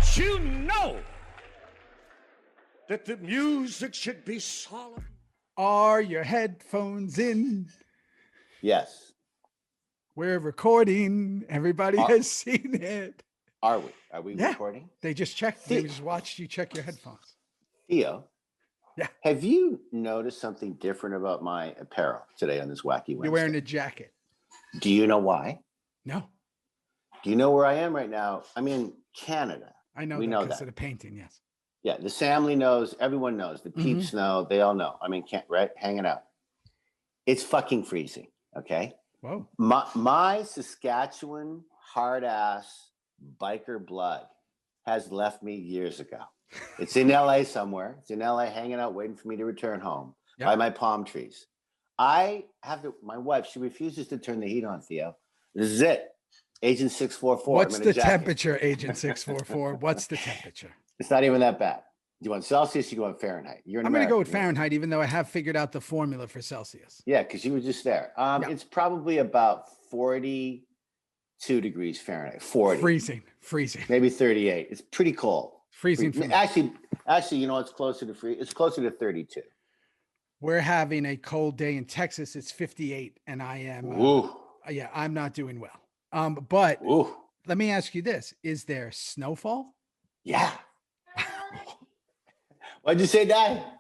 Don't you know that the music should be solemn? Are your headphones in? Yes. We're recording. Everybody has seen it. Are we? Are we recording? They just checked. They just watched you check your headphones. Theo. Yeah. Have you noticed something different about my apparel today on this wacky Wednesday? You're wearing a jacket. Do you know why? No. Do you know where I am right now? I'm in Canada. I know. We know that. Of the painting, yes. Yeah, the family knows. Everyone knows. The peeps know. They all know. I mean, right? Hanging out. It's fucking freezing. Okay. Whoa. My Saskatchewan hard ass biker blood has left me years ago. It's in LA somewhere. It's in LA hanging out, waiting for me to return home by my palm trees. I have to, my wife, she refuses to turn the heat on, Theo. This is it. Agent 644. What's the temperature, Agent 644? What's the temperature? It's not even that bad. You want Celsius, you go on Fahrenheit. I'm going to go with Fahrenheit, even though I have figured out the formula for Celsius. Yeah, because you were just there. It's probably about 42 degrees Fahrenheit. 40. Freezing. Maybe 38. It's pretty cold. Freezing. Actually, you know, it's closer to It's closer to 32. We're having a cold day in Texas. It's 58, and I am. I'm not doing well. But let me ask you this: is there snowfall? Yeah. Why'd you say that?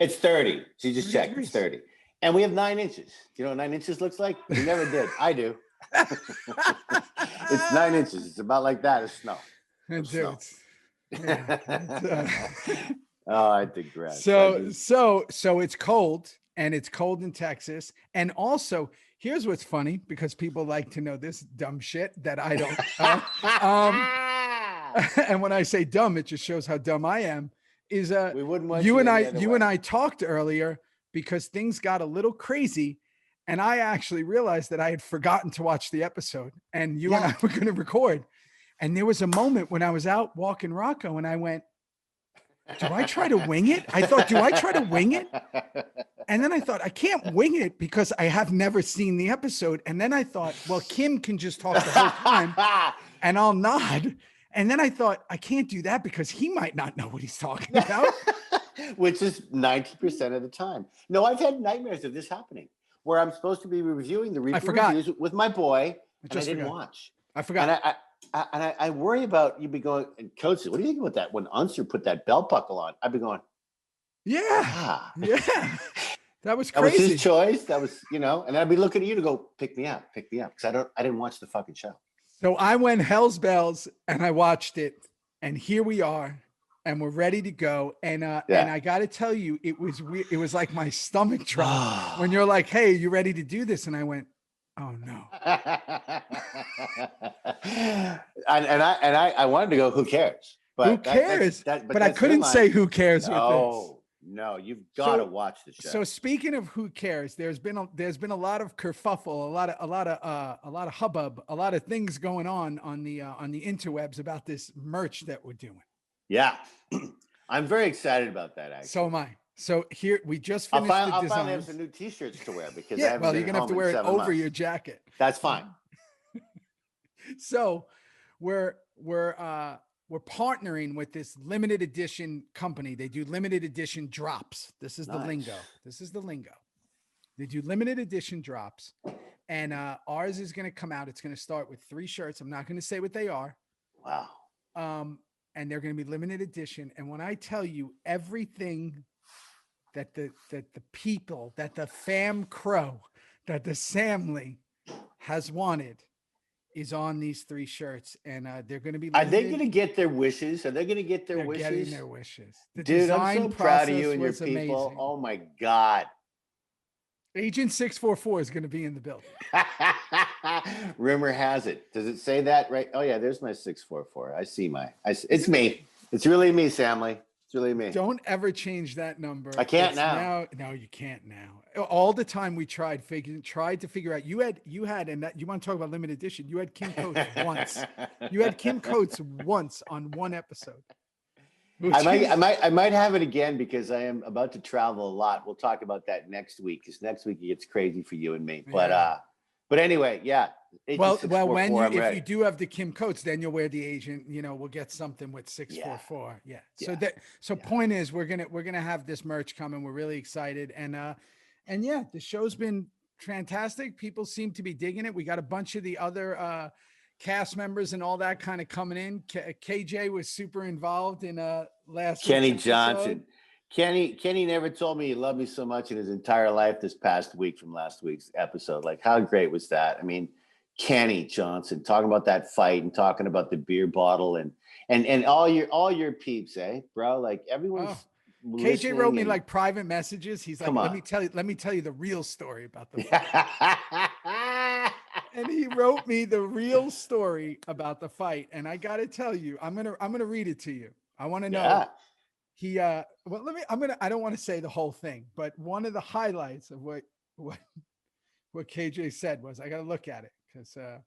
It's 30. She just checked. It's 30. And we have 9 inches. Do you know what 9 inches looks like? We never did. I do. It's 9 inches. It's about like that. It's snow. I digress. So it's cold, and it's cold in Texas. And also, here's what's funny, because people like to know this dumb shit that I don't. And when I say dumb, it just shows how dumb I am. Is we wouldn't want you and I talked earlier because things got a little crazy, and I actually realized that I had forgotten to watch the episode, and you and I were going to record. And there was a moment when I was out walking Rocco, and I went, do I try to wing it? I thought, do I try to wing it? And then I thought, I can't wing it because I have never seen the episode. And then I thought, well, Kim can just talk the whole time and I'll nod. And then I thought, I can't do that because he might not know what he's talking about. Which is 90% of the time. No, I've had nightmares of this happening where I'm supposed to be reviewing the ReaperReviews with my boy, and I didn't watch. I forgot. And I worry about you be going, and Coach said, what do you think about that? When Unser put that belt buckle on, I'd be going, yeah. That was crazy. That was his choice. That was, and then I'd be looking at you to go, pick me up. Because I didn't watch the fucking show. So I went hell's bells and I watched it, and here we are, and we're ready to go. And I got to tell you, it was weird. It was like my stomach dropped when you're like, hey, you ready to do this? And I went, oh no. and I wanted to go, who cares? But who cares? But I couldn't say who cares with this. No, you've got to watch the show. So speaking of who cares, there's been a lot of kerfuffle, a lot of hubbub, a lot of things going on the interwebs about this merch that we're doing. Yeah, I'm very excited about that. Actually, so am I. So here we just finished. I'll finally have some new T-shirts to wear because you're gonna have to wear it over your jacket. That's fine. So we're partnering with this limited edition company. They do limited edition drops. This is the lingo. They do limited edition drops, and ours is going to come out. It's going to start with 3 shirts. I'm not going to say what they are. Wow. And they're going to be limited edition. And when I tell you everything that the people, that the fam crow, that the Samly has wanted is on these 3 shirts, and they're going to be limited. Are they going to get their wishes? Are they going to get their wishes? Getting their wishes. Dude, I'm so proud of you and your people. Amazing. Oh my God. Agent 644 is going to be in the building. Rumor has it. Does it say that right? Oh yeah, there's my 644. I see it's me. It's really me, Samly. It's really me. Don't ever change that number. I can't now. No, you can't now. All the time we tried to figure out. You had, and that you want to talk about limited edition. You had Kim Coates once. You had Kim Coates once on one episode. I might have it again because I am about to travel a lot. We'll talk about that next week because next week it gets crazy for you and me. But anyway, yeah, Well, 8644, if you do have the Kim Coates, then you'll wear the agent. We'll get something with 644. Yeah. Point is, we're gonna have this merch coming. We're really excited, and yeah, the show's been fantastic. People seem to be digging it. We got a bunch of the other cast members and all that kind of coming in. KJ was super involved in last Kenny week's Johnson. Kenny never told me he loved me so much in his entire life this past week from last week's episode. Like, how great was that? I mean, Kenny Johnson talking about that fight and talking about the beer bottle and all your peeps, bro? Like, everyone's KJ wrote me like private messages. He's like, let me tell you the real story about the fight. And he wrote me the real story about the fight. And I gotta tell you, I'm gonna read it to you. I want to know. Yeah. He I don't want to say the whole thing, but one of the highlights of what KJ said was, I got to look at it because the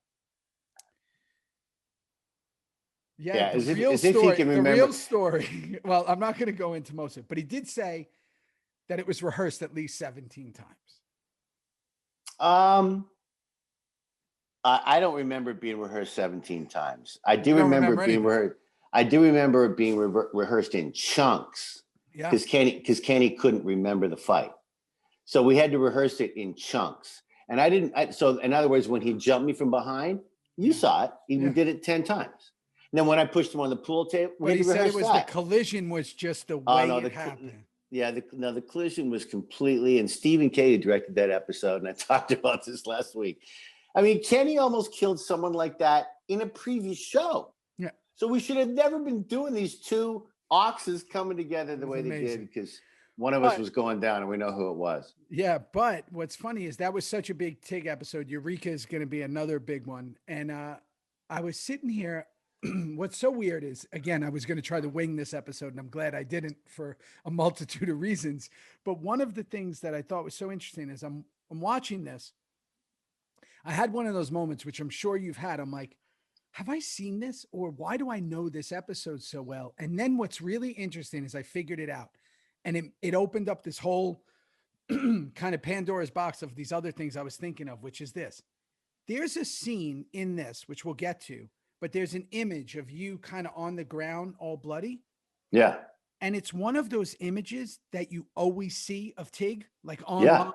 real story. Well, I'm not going to go into most of it, but he did say that it was rehearsed at least 17 times. I don't remember it being rehearsed 17 times. I do remember it being rehearsed. I do remember it being rehearsed in chunks. Yeah. Because Kenny couldn't remember the fight. So we had to rehearse it in chunks. And so in other words, when he jumped me from behind, you saw it. We did it 10 times. And then when I pushed him on the pool table, he said it was the collision was just the way it happened. The collision was completely, and Stephen K directed that episode, and I talked about this last week. I mean, Kenny almost killed someone like that in a previous show. Yeah. So we should have never been doing these two oxes coming together the way they did, because one of us was going down and we know who it was. Yeah, but what's funny is that was such a big Tig episode. Eureka is going to be another big one. And I was sitting here. What's so weird is, again, I was going to try to wing this episode, and I'm glad I didn't for a multitude of reasons. But one of the things that I thought was so interesting is I'm watching this. I had one of those moments, which I'm sure you've had. I'm like, have I seen this, or why do I know this episode so well? And then what's really interesting is I figured it out, and it opened up this whole kind of Pandora's box of these other things I was thinking of, which is this. There's a scene in this, which we'll get to, but there's an image of you kind of on the ground, all bloody. Yeah. And it's one of those images that you always see of Tig, like online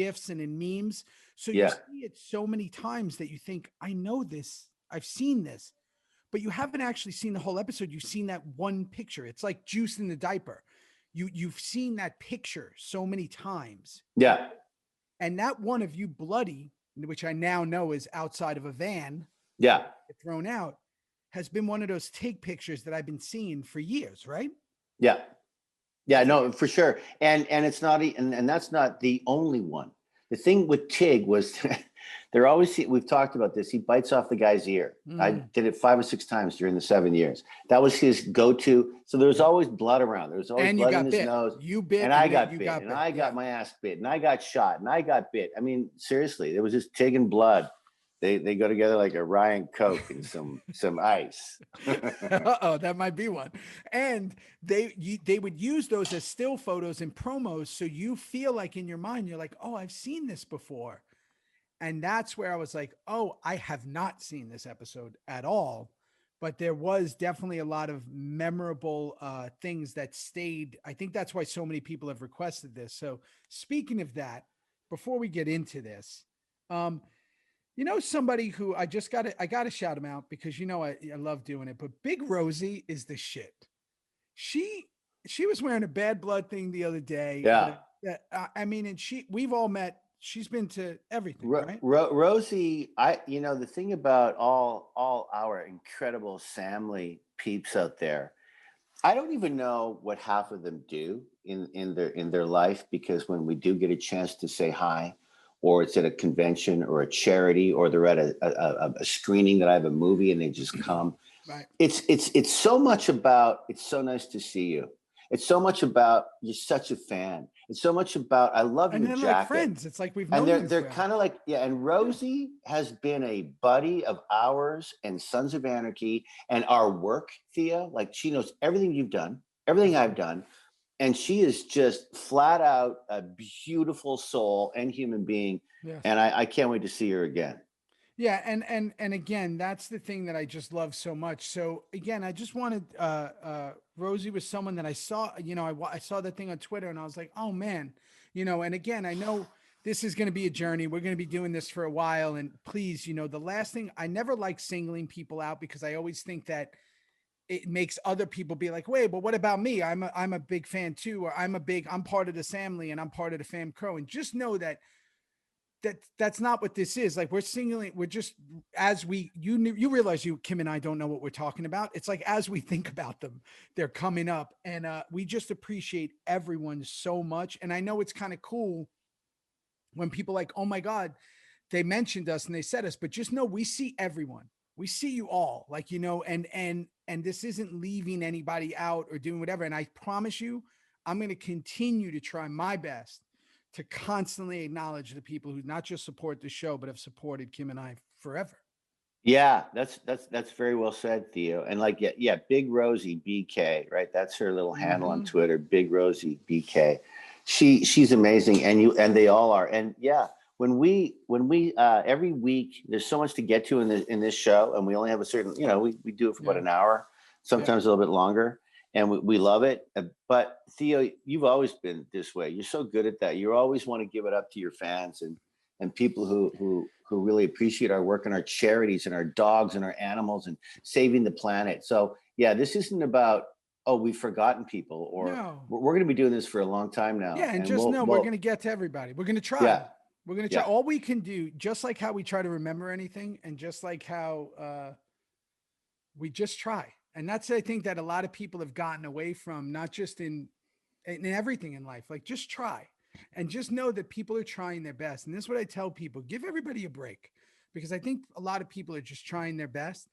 GIFs and in memes. So you see it so many times that you think, I know this. I've seen this, but you haven't actually seen the whole episode. You've seen that one picture. It's like Juice in the Diaper. You've seen that picture so many times. Yeah. And that one of you bloody, which I now know is outside of a van. Yeah. Thrown out, has been one of those Tig pictures that I've been seeing for years, right? Yeah. Yeah, no, for sure. And it's not, and that's not the only one. The thing with Tig was we've talked about this. He bites off the guy's ear. I did it 5 or 6 times during the 7 years. That was his go-to. So there was always blood around. There was always blood in his nose. You bit, and I got bit, and I got my ass bit, and I got shot, and I got bit. I mean, seriously, there was just Tig and blood. They go together like a Ryan Coke and some ice. That might be one. And they would use those as still photos and promos, so you feel like in your mind you're like, oh, I've seen this before. And that's where I was like, oh, I have not seen this episode at all. But there was definitely a lot of memorable things that stayed. I think that's why so many people have requested this. So speaking of that, before we get into this, somebody who I got to shout him out because, I love doing it, but Big Rosie is the shit. She was wearing a Bad Blood thing the other day. Yeah. And we've all met. She's been to everything, right? Rosie, the thing about all our incredible family peeps out there, I don't even know what half of them do in their life, because when we do get a chance to say hi, or it's at a convention or a charity, or they're at a screening that I have a movie and they just come. Right. It's so much about, it's so nice to see you. It's so much about, you're such a fan. It's so much about, I love your jacket. Like friends. It's like we've known And they're kind of like, and Rosie has been a buddy of ours and Sons of Anarchy and our work, Thea. Like, she knows everything you've done, everything I've done. And she is just flat out a beautiful soul and human being. Yes. And I can't wait to see her again. Yeah, and again, that's the thing that I just love so much. So again, I just wanted Rosie was someone that I saw, I saw that thing on Twitter and I was like, oh man, and again, I know this is going to be a journey. We're going to be doing this for a while. And please, the last thing, I never like singling people out because I always think that it makes other people be like, wait, but what about me? I'm a big fan too, or I'm part of the family and I'm part of the fam crow. And just know that's not what this is. Like we're just as you realize Kim and I don't know what we're talking about. It's like, as we think about them, they're coming up and we just appreciate everyone so much. And I know it's kind of cool when people like, oh my God, they mentioned us and they said us, but just know we see everyone. We see you all, like, and this isn't leaving anybody out or doing whatever. And I promise you, I'm going to continue to try my best to constantly acknowledge the people who not just support the show, but have supported Kim and I forever. Yeah, that's very well said, Theo. And like, yeah, Big Rosie BK, right? That's her little handle on Twitter, Big Rosie BK. She's amazing, and they all are. And yeah, when we every week, there's so much to get to in this show, and we only have a certain, we do it for about an hour, sometimes a little bit longer. And we love it. But Theo, you've always been this way. You're so good at that. You always want to give it up to your fans and people who really appreciate our work and our charities and our dogs and our animals and saving the planet. So yeah, this isn't about, we've forgotten people, or we're going to be doing this for a long time now. Yeah. And just know we're going to get to everybody. We're going to try. Yeah. We're going to try all we can do, just like how we try to remember anything. And just like how we just try. And that's, I think, that a lot of people have gotten away from, not just in everything in life, like just try and just know that people are trying their best. And this is what I tell people, give everybody a break, because I think a lot of people are just trying their best.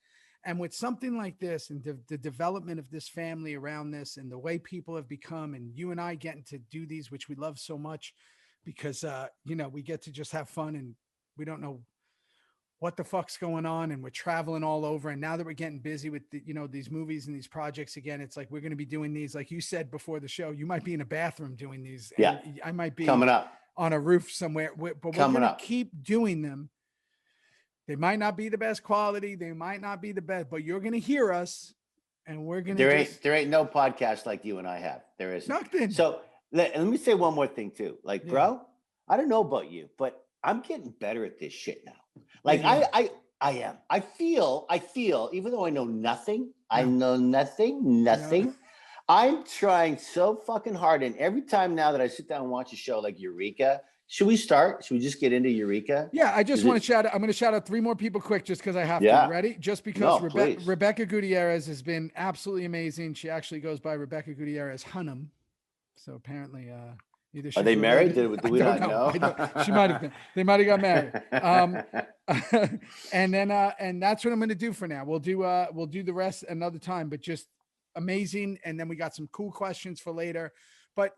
And with something like this and the development of this family around this and the way people have become, and you and I getting to do these, which we love so much because, we get to just have fun and we don't know what the fuck's going on, and we're traveling all over. And now that we're getting busy with these movies and these projects again, it's like we're going to be doing these, like you said before the show, you might be in a bathroom doing these. Yeah, I might be coming up on a roof somewhere, but we're going to keep doing them. They might not be the best quality, they might not be the best, but you're going to hear us, and we're going to. There ain't no podcast like you and I have. There isn't. Nothing. So let me say one more thing too. Like, bro, I don't know about you, but I'm getting better at this shit now. Like I am. I feel, even though I know nothing, I'm trying so fucking hard. And every time now that I sit down and watch a show like Eureka, should we start? Should we just get into Eureka? Yeah, I just want to shout out. I'm going to shout out 3 more people quick, just because I have to. Ready? Just because Rebecca Gutierrez has been absolutely amazing. She actually goes by Rebecca Gutierrez Hunnam. So apparently, either are they married? Do we not know? She might have been. They might have got married. And then and that's what I'm going to do for now. We'll do the rest another time, but just amazing. And then we got some cool questions for later. But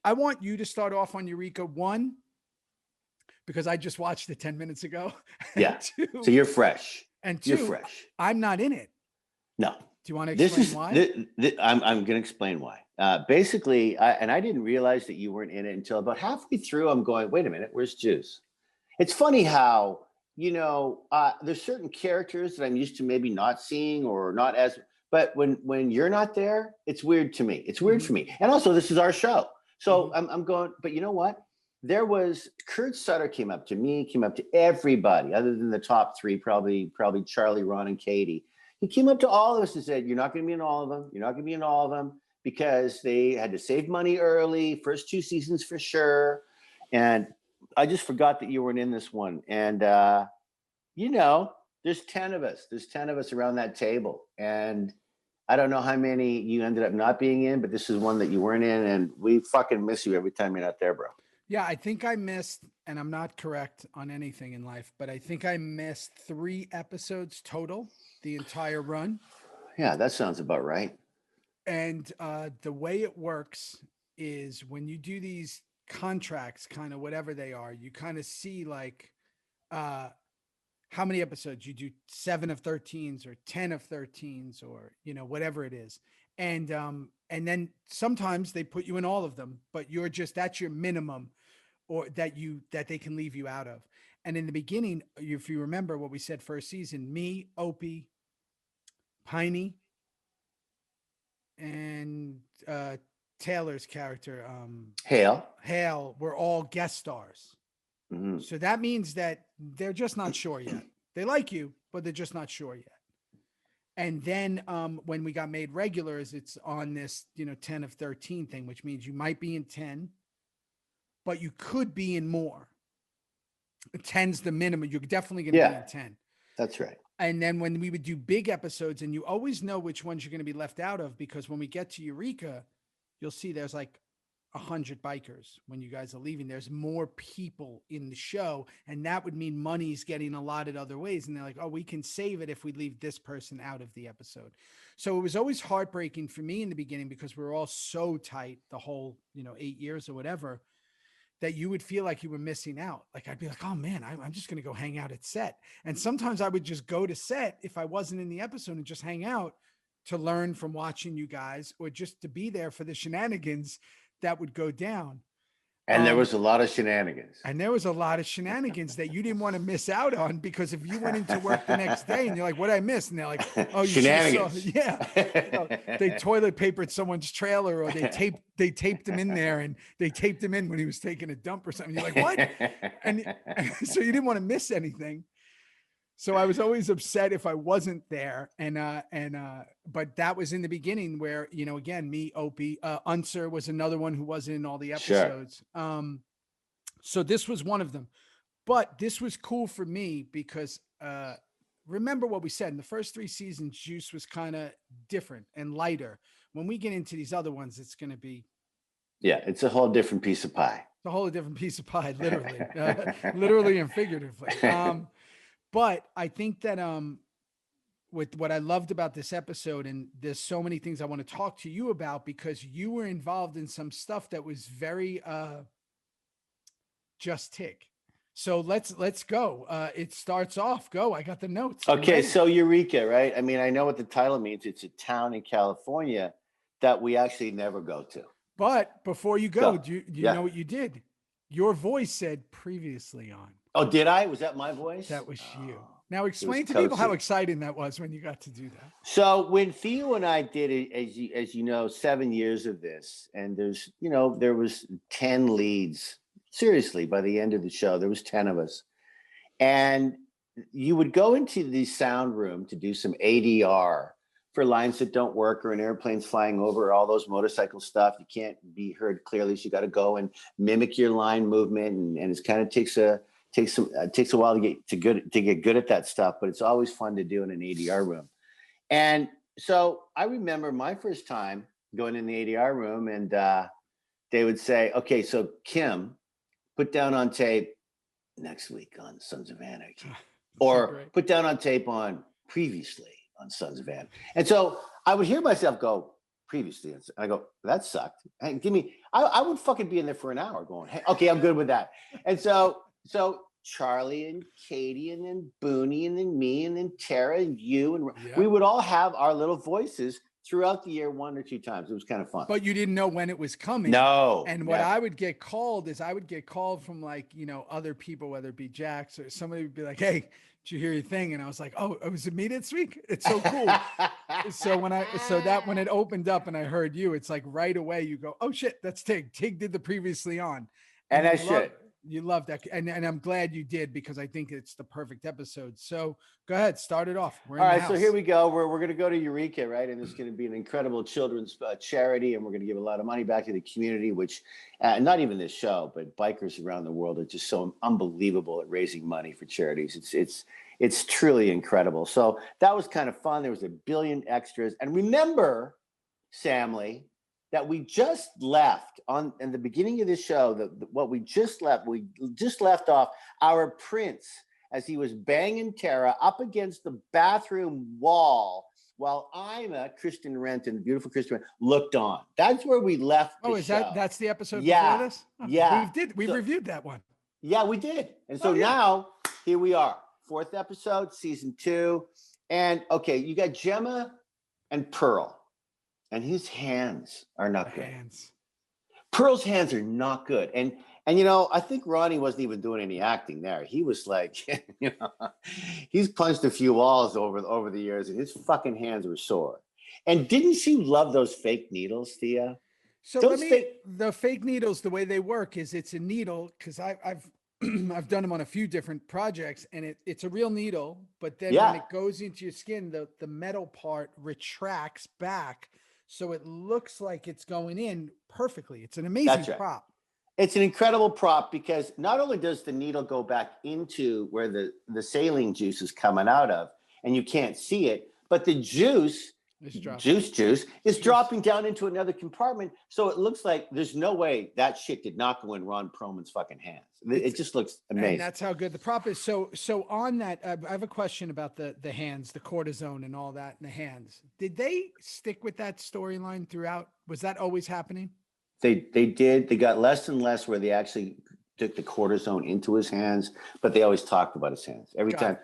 I want you to start off on Eureka 1, because I just watched it 10 minutes ago. Yeah. 2, so you're fresh. And 2, you're fresh. I'm not in it. No. Do you want to explain why? I'm going to explain why. Basically, I didn't realize that you weren't in it until about halfway through. I'm going, wait a minute, where's Juice? It's funny how, there's certain characters that I'm used to maybe not seeing or not as, but when you're not there, it's weird to me. It's weird for me. And also, this is our show. So I'm going, but you know what? There was Kurt Sutter came up to me, came up to everybody other than the top 3, probably Charlie, Ron, and Katie. He came up to all of us and said, you're not going to be in all of them. You're not going to be in all of them, because they had to save money early, first 2 seasons for sure. And I just forgot that you weren't in this one. And, there's 10 of us. There's 10 of us around that table. And I don't know how many you ended up not being in, but this is one that you weren't in. And we fucking miss you every time you're not there, bro. Yeah, I think I missed, and I'm not correct on anything in life, but I think I missed 3 episodes total, the entire run. Yeah, that sounds about right. And the way it works is when you do these contracts, kind of whatever they are, you kind of see like how many episodes you do, 7 of 13s or 10 of 13s, or whatever it is. And then sometimes they put you in all of them, but that's your minimum, or that they can leave you out of. And in the beginning, if you remember what we said first season, me, Opie, Piney, and Taylor's character, Hale, were all guest stars. Mm-hmm. So that means that they're just not sure yet. They like you, but they're just not sure yet. And then when we got made regulars, it's on this, 10 of 13 thing, which means you might be in 10, but you could be in more. 10's the minimum. You're definitely going to be in 10. That's right. And then when we would do big episodes, and you always know which ones you're going to be left out of, because when we get to Eureka, you'll see there's like 100 bikers. When you guys are leaving, there's more people in the show, and that would mean money's getting allotted other ways. And they're like, oh, we can save it if we leave this person out of the episode. So it was always heartbreaking for me in the beginning, because we were all so tight the whole 8 years or whatever, that you would feel like you were missing out. Like I'd be like, oh man, I'm just going to go hang out at set. And sometimes I would just go to set if I wasn't in the episode and just hang out to learn from watching you guys, or just to be there for the shenanigans that would go down. And there was a lot of shenanigans. And there was a lot of shenanigans that you didn't want to miss out on, because if you went into work the next day and you're like, what did I miss? And they're like, oh, you shenanigans. They toilet papered someone's trailer, or they taped him in there, and they taped him in when he was taking a dump or something. You're like, what? And so you didn't want to miss anything. So I was always upset if I wasn't there. But that was in the beginning where, again, me, Opie, Unser was another one who wasn't in all the episodes. Sure. So this was one of them, but this was cool for me because, remember what we said in the first 3 seasons, Juice was kind of different and lighter. When we get into these other ones, it's going to be. Yeah. It's a whole different piece of pie. It's a whole different piece of pie, literally, literally and figuratively. But I think that with what I loved about this episode, and there's so many things I want to talk to you about, because you were involved in some stuff that was very just Tig. So let's go. It starts off. Go. I got the notes. Okay, so Eureka, right? I mean, I know what the title means. It's a town in California that we actually never go to. But before you go, do you know what you did? Your voice said previously on. Oh, did I? Was that my voice? That was you. Now explain to people how exciting that was when you got to do that. So when Theo and I did it, as you know, 7 years of this, and there was 10 leads. Seriously, by the end of the show, there was 10 of us. And you would go into the sound room to do some ADR for lines that don't work, or an airplane's flying over, all those motorcycle stuff. You can't be heard clearly, so you got to go and mimic your line movement, and it kind of takes a while to get good at that stuff, but it's always fun to do in an ADR room. And so I remember my first time going in the ADR room, and they would say, okay, so Kim, put down on tape next week on Sons of Anarchy, or put down on tape on previously on Sons of Anarchy. And so I would hear myself go, previously, and I go, that sucked. Hey, I would fucking be in there for an hour going, hey, okay, I'm good with that. And so Charlie and Katie, and then Booney, and then me, and then Tara and you, and we would all have our little voices throughout the year 1 or 2 times. It was kind of fun. But you didn't know when it was coming. No. And what I would get called from other people, whether it be Jax or somebody would be like, hey, did you hear your thing? And I was like, oh, was it me this week? It's so cool. So when it opened up and I heard you, it's like right away you go, oh shit, that's Tig. Tig did the previously on. And I should. You love that. And I'm glad you did, because I think it's the perfect episode. So go ahead, start it off. All right, so here we go. We're going to go to Eureka, right? And it's going to be an incredible children's charity, and we're going to give a lot of money back to the community, which not even this show, but bikers around the world are just so unbelievable at raising money for charities. It's truly incredible. So that was kind of fun. There was a billion extras. And remember, Samly, that we just left in the beginning of this show, we just left off our prince as he was banging Tara up against the bathroom wall while Kristen Renton, beautiful Kristen Renton, looked on. That's where we left the show. That's the episode before this? Oh, yeah. We reviewed that one. Yeah, we did. And so now here we are, 4th episode, season 2. And okay, you got Gemma and Pearl. And his hands are not good. Pearl's hands are not good. And, you know, I think Ronnie wasn't even doing any acting there. He was like, you know, he's punched a few walls over the years, and his fucking hands were sore. And didn't you love those fake needles, Thea? So the fake needles, the way they work is it's a needle, because I've I've done them on a few different projects, and it's a real needle, but then when it goes into your skin, the metal part retracts back, so it looks like it's going in perfectly. It's an amazing prop. It's an incredible prop because not only does the needle go back into where the saline juice is coming out of, and you can't see it, but the juice is dropping down into another compartment. So it looks like there's no way that shit did not go in Ron Perlman's fucking hands. It just looks amazing. And that's how good the prop is. So on that, I have a question about the hands, the cortisone and all that in the hands. Did they stick with that storyline throughout? Was that always happening? They did. They got less and less where they actually took the cortisone into his hands, but they always talked about his hands. Every time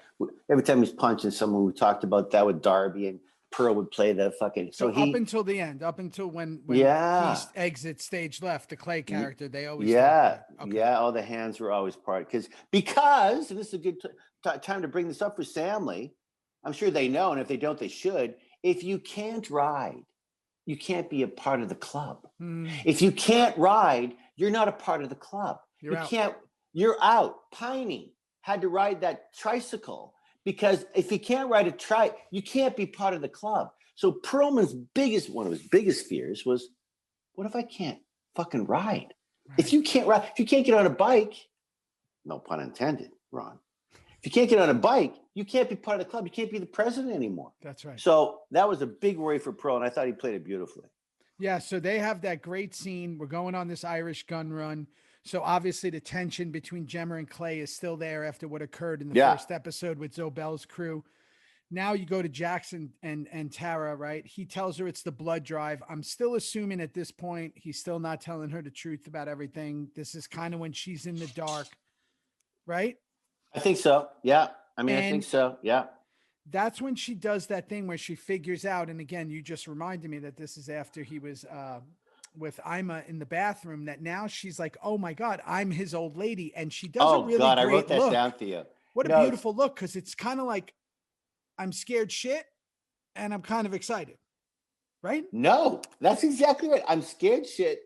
he's punching someone, we talked about that with Darby, and Pearl would play the fucking. So up until the end, up until when he exits stage left, the Clay character, they always all the hands were always part because and this is a good time to bring this up for Samly. I'm sure they know, and if they don't, they should. If you can't ride, you can't be a part of the club. If you can't ride, you're not a part of the club. You're out. Piney had to ride that tricycle because if you can't ride a trike, you can't be part of the club. So Perlman's one of his biggest fears was, what if I can't fucking ride? Right. If you can't ride, if you can't get on a bike, no pun intended, Ron. If you can't get on a bike, you can't be part of the club. You can't be the president anymore. That's right. So that was a big worry for Pearl, and I thought he played it beautifully. Yeah, so they have that great scene. We're going on this Irish gun run. So obviously the tension between Gemma and Clay is still there after what occurred in the first episode with Zobel's crew. Now you go to Jax and Tara, right? He tells her it's the blood drive. I'm still assuming at this point he's still not telling her the truth about everything. This is kind of when she's in the dark, right? I think so. Yeah. I think so. Yeah. That's when she does that thing where she figures out. And again, you just reminded me that this is after he was with Emma in the bathroom, that now she's like, oh my God, I'm his old lady. And she does a really great I wrote that look. Down for you. What a beautiful look. Cause it's kind of like, I'm scared shit and I'm kind of excited. Right? No, that's exactly right. I'm scared shit,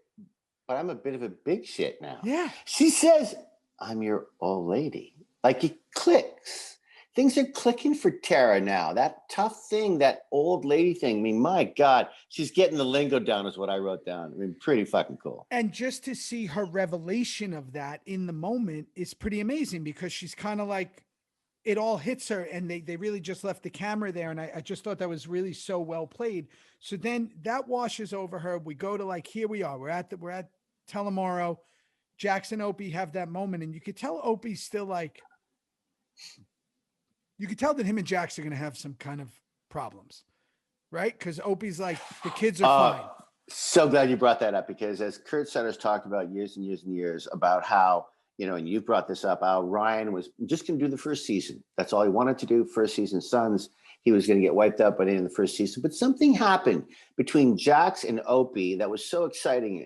but I'm a bit of a big shit now. Yeah. She says, I'm your old lady. Like it clicks. Things are clicking for Tara now. That tough thing, that old lady thing. I mean, my God, she's getting the lingo down is what I wrote down. I mean, pretty fucking cool. And just to see her revelation of that in the moment is pretty amazing because she's kind of like, it all hits her and they really just left the camera there. And I just thought that was really so well played. So then that washes over her. We go to like, here we are. We're at Telemundo. Jax and Opie have that moment. And you could tell Opie's still like, you could tell that him and Jax are going to have some kind of problems, right? Because Opie's like, the kids are fine. So glad you brought that up because as Kurt Sutter's talked about years and years and years about how, you know, and you brought this up, how Ryan was just going to do the first season. That's all he wanted to do. First season Sons. He was going to get wiped out by the end of the first season. But something happened between Jax and Opie that was so exciting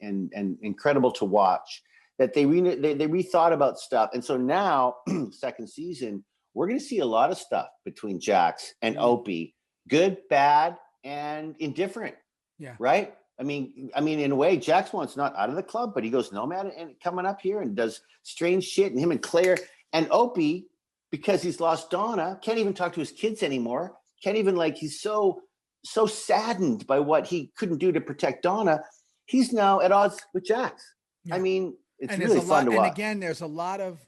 and incredible to watch that they rethought about stuff. And so now, second season, we're going to see a lot of stuff between Jax and Opie, good, bad, and indifferent. Yeah. Right? I mean, in a way, Jax wants not out of the club, but he goes nomad and coming up here and does strange shit. And him and Claire and Opie, because he's lost Donna, can't even talk to his kids anymore. Can't even he's so saddened by what he couldn't do to protect Donna. He's now at odds with Jax. Yeah. I mean, it's really fun to watch. And again, there's a lot of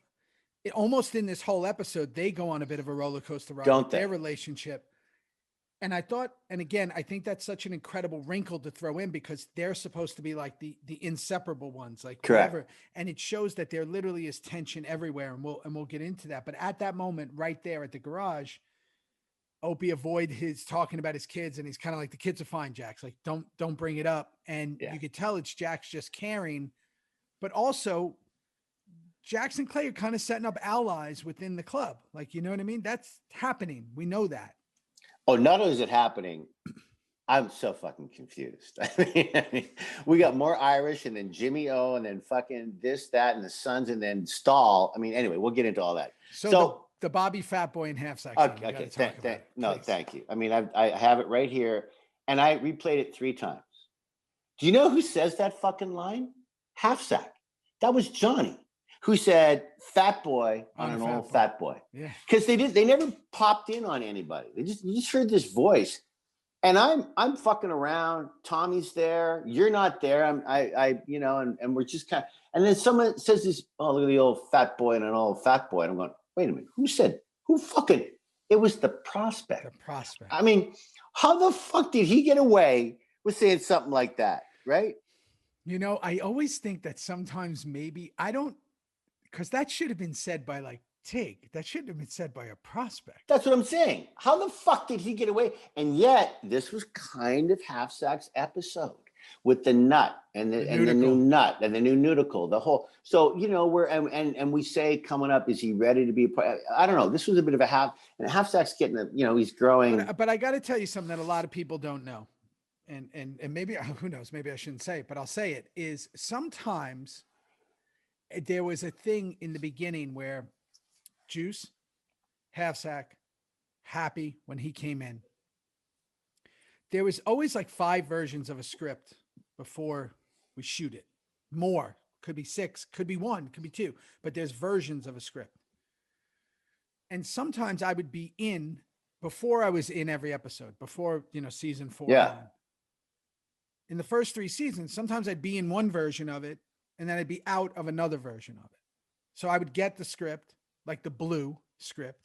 almost in this whole episode, they go on a bit of a roller coaster ride with their relationship. And I thought, and again, I think that's such an incredible wrinkle to throw in because they're supposed to be like the inseparable ones, like whatever. And it shows that there literally is tension everywhere. And we'll get into that. But at that moment, right there at the garage, Opie avoid his talking about his kids. And he's kind of like, the kids are fine, Jax. Like, don't bring it up. And you could tell it's Jax just caring, but also Jax and Clay are kind of setting up allies within the club. Like, you know what I mean? That's happening. We know that. Oh, not only is it happening, I'm so fucking confused. I mean, we got more Irish and then Jimmy O and then fucking this, that, and the Sons and then Stahl. I mean, anyway, we'll get into all that. So the Bobby Fat Boy and Half Sack. Okay. Thank you. I mean, I have it right here, and I replayed it 3 times. Do you know who says that fucking line? Half Sack. That was Johnny, who said "fat boy" on an old fat boy. Yeah. Because they never popped in on anybody. You just heard this voice. And I'm fucking around. Tommy's there. You're not there. And we're just kind of. And then someone says this. Oh, look at the old fat boy and an old fat boy. And I'm going, wait a minute. Who fucking? It was the prospect. The prospect. I mean, how the fuck did he get away with saying something like that? Right? You know, I always think that sometimes maybe because that should have been said by like Tig. That shouldn't have been said by a prospect. That's what I'm saying. How the fuck did he get away? And yet, this was kind of Half Sack's episode with the nut and the new nut and the new nudicle, the whole. So we're and we say coming up, is he ready to be? I don't know. This was a bit of a Half Sack's getting he's growing. But I got to tell you something that a lot of people don't know, and maybe who knows? Maybe I shouldn't say it, but I'll say it. Is sometimes there was a thing in the beginning where Juice, Half Sack, Happy when he came in. There was always like 5 versions of a script before we shoot it. More. Could be 6, could be 1, could be 2, but there's versions of a script. And sometimes I would be in before I was in every episode, before, season 4. Yeah. In the first 3 seasons, sometimes I'd be in one version of it and then I'd be out of another version of it. So I would get the script, like the blue script,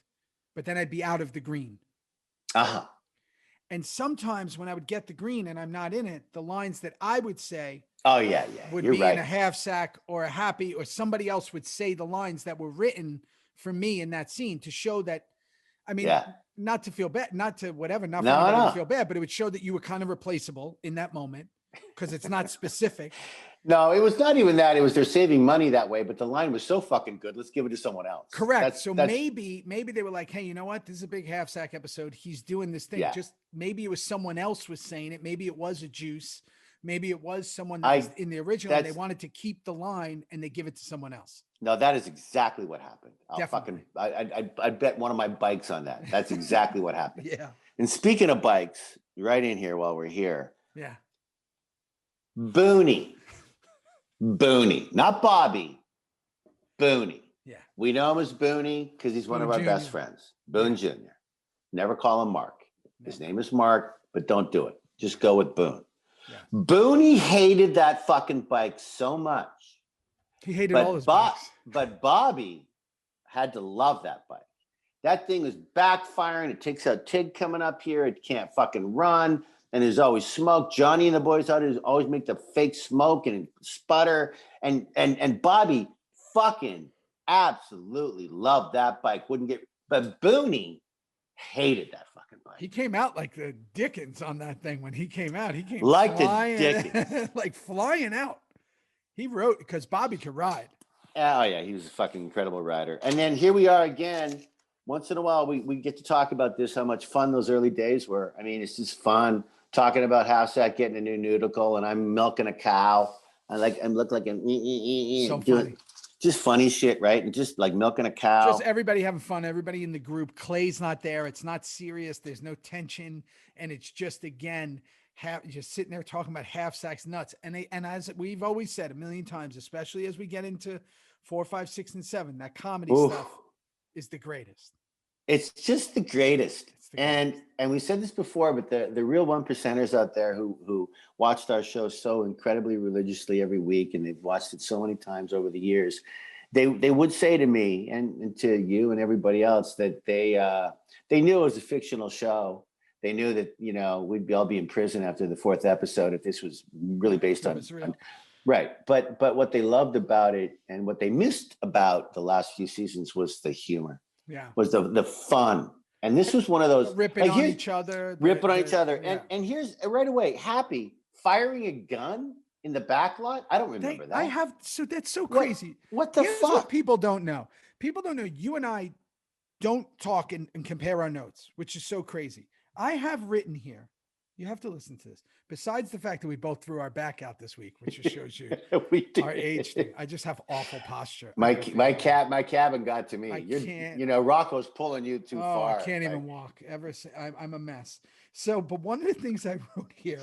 but then I'd be out of the green. Uh-huh. And sometimes when I would get the green and I'm not in it, the lines that I would say would be in a Half Sack or a Happy, or somebody else would say the lines that were written for me in that scene to show that, I mean, not to feel bad, not to whatever, not for anybody to feel bad, but it would show that you were kind of replaceable in that moment because it's not specific. No, it was not even that. It was they're saving money that way, but the line was so fucking good. Let's give it to someone else. Correct. Maybe they were like, hey, you know what? This is a big Half Sack episode. He's doing this thing. Yeah. Just maybe it was someone else was saying it. Maybe it was a Juice. Maybe it was someone that was in the original. And they wanted to keep the line and they give it to someone else. No, that is exactly what happened. I'd bet one of my bikes on that. That's exactly what happened. Yeah. And speaking of bikes, right in here while we're here. Yeah. Booney, not Bobby, Booney. Yeah. We know him as Booney because he's one of our best friends. Boone Jr. Never call him Mark. His name is Mark, but don't do it. Just go with Boone. Yeah. Booney hated that fucking bike so much. He hated all his bikes. But Bobby had to love that bike. That thing was backfiring. It takes out Tig coming up here. It can't fucking run. And there's always smoke. Johnny and the boys always make the fake smoke and sputter. And Bobby fucking absolutely loved that bike. But Booney hated that fucking bike. He came out like the Dickens on that thing when he came out. He came like flying, the Dickens. like flying out. He wrote because Bobby could ride. Oh yeah, he was a fucking incredible rider. And then here we are again. Once in a while, we get to talk about this, how much fun those early days were. I mean, it's just fun. Talking about Half Sack getting a new nudicle, and I'm milking a cow. I look like a so funny. Just funny shit, right? And just like milking a cow. Just everybody having fun. Everybody in the group. Clay's not there. It's not serious. There's no tension, and it's just again just sitting there talking about Half Sack's nuts. And as we've always said a million times, especially as we get into 4, 5, 6, and 7, that comedy stuff is the greatest. It's just the greatest. And we said this before, but the real 1%ers out there who watched our show so incredibly religiously every week, and they've watched it so many times over the years, they would say to me and to you and everybody else that they knew it was a fictional show. They knew that, we'd all be in prison after the 4th episode if this was really based on right. But what they loved about it and what they missed about the last few seasons was the humor. Yeah. Was the fun. And this was one of those ripping on each other. Yeah. And here's right away, Happy firing a gun in the back lot. I don't remember that. That's so crazy. What the fuck? What people don't know. People don't know. You and I don't talk and compare our notes, which is so crazy. I have written here You have to listen to this. Besides the fact that we both threw our back out this week, which just shows you We did. our age thing. I just have awful posture. My cabin got to me. I can't. You know, Rocco's pulling you too far. I can't even walk. I'm a mess. So, but one of the things I wrote here,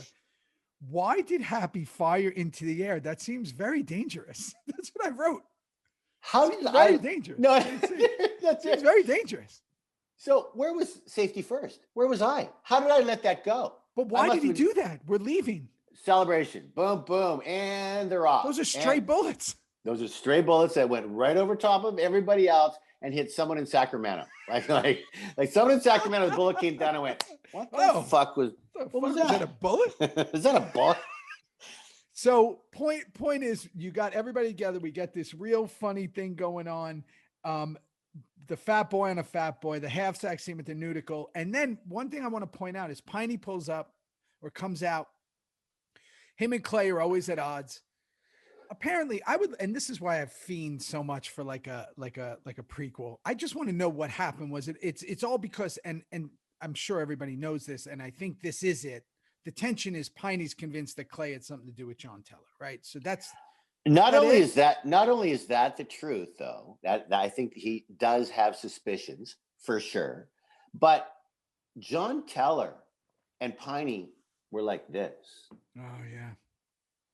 why did Happy fire into the air? That seems very dangerous. That's what I wrote. How did very dangerous. No, that seems very dangerous. So where was safety first? Where was I? How did I let that go? But why did he do that? We're leaving. Celebration. Boom, boom. And they're off. Those are stray bullets. Those are stray bullets that went right over top of everybody else and hit someone in Sacramento. Like someone in Sacramento, the bullet came down and went, what the fuck was that? Was that a bullet? Is that a bullet? So point is, you got everybody together. We get this real funny thing going on. The fat boy and a fat boy, the half sack scene with the nudicle. And then one thing I want to point out is Piney pulls up or comes out. Him and Clay are always at odds. Apparently and this is why I fiend so much for like a prequel. I just want to know what happened. Was it's all because, and I'm sure everybody knows this. And I think this is it. The tension is Piney's convinced that Clay had something to do with John Teller. Right. So that's, Not only is that the truth, though, that I think he does have suspicions for sure, but John Teller and Piney were like this. Oh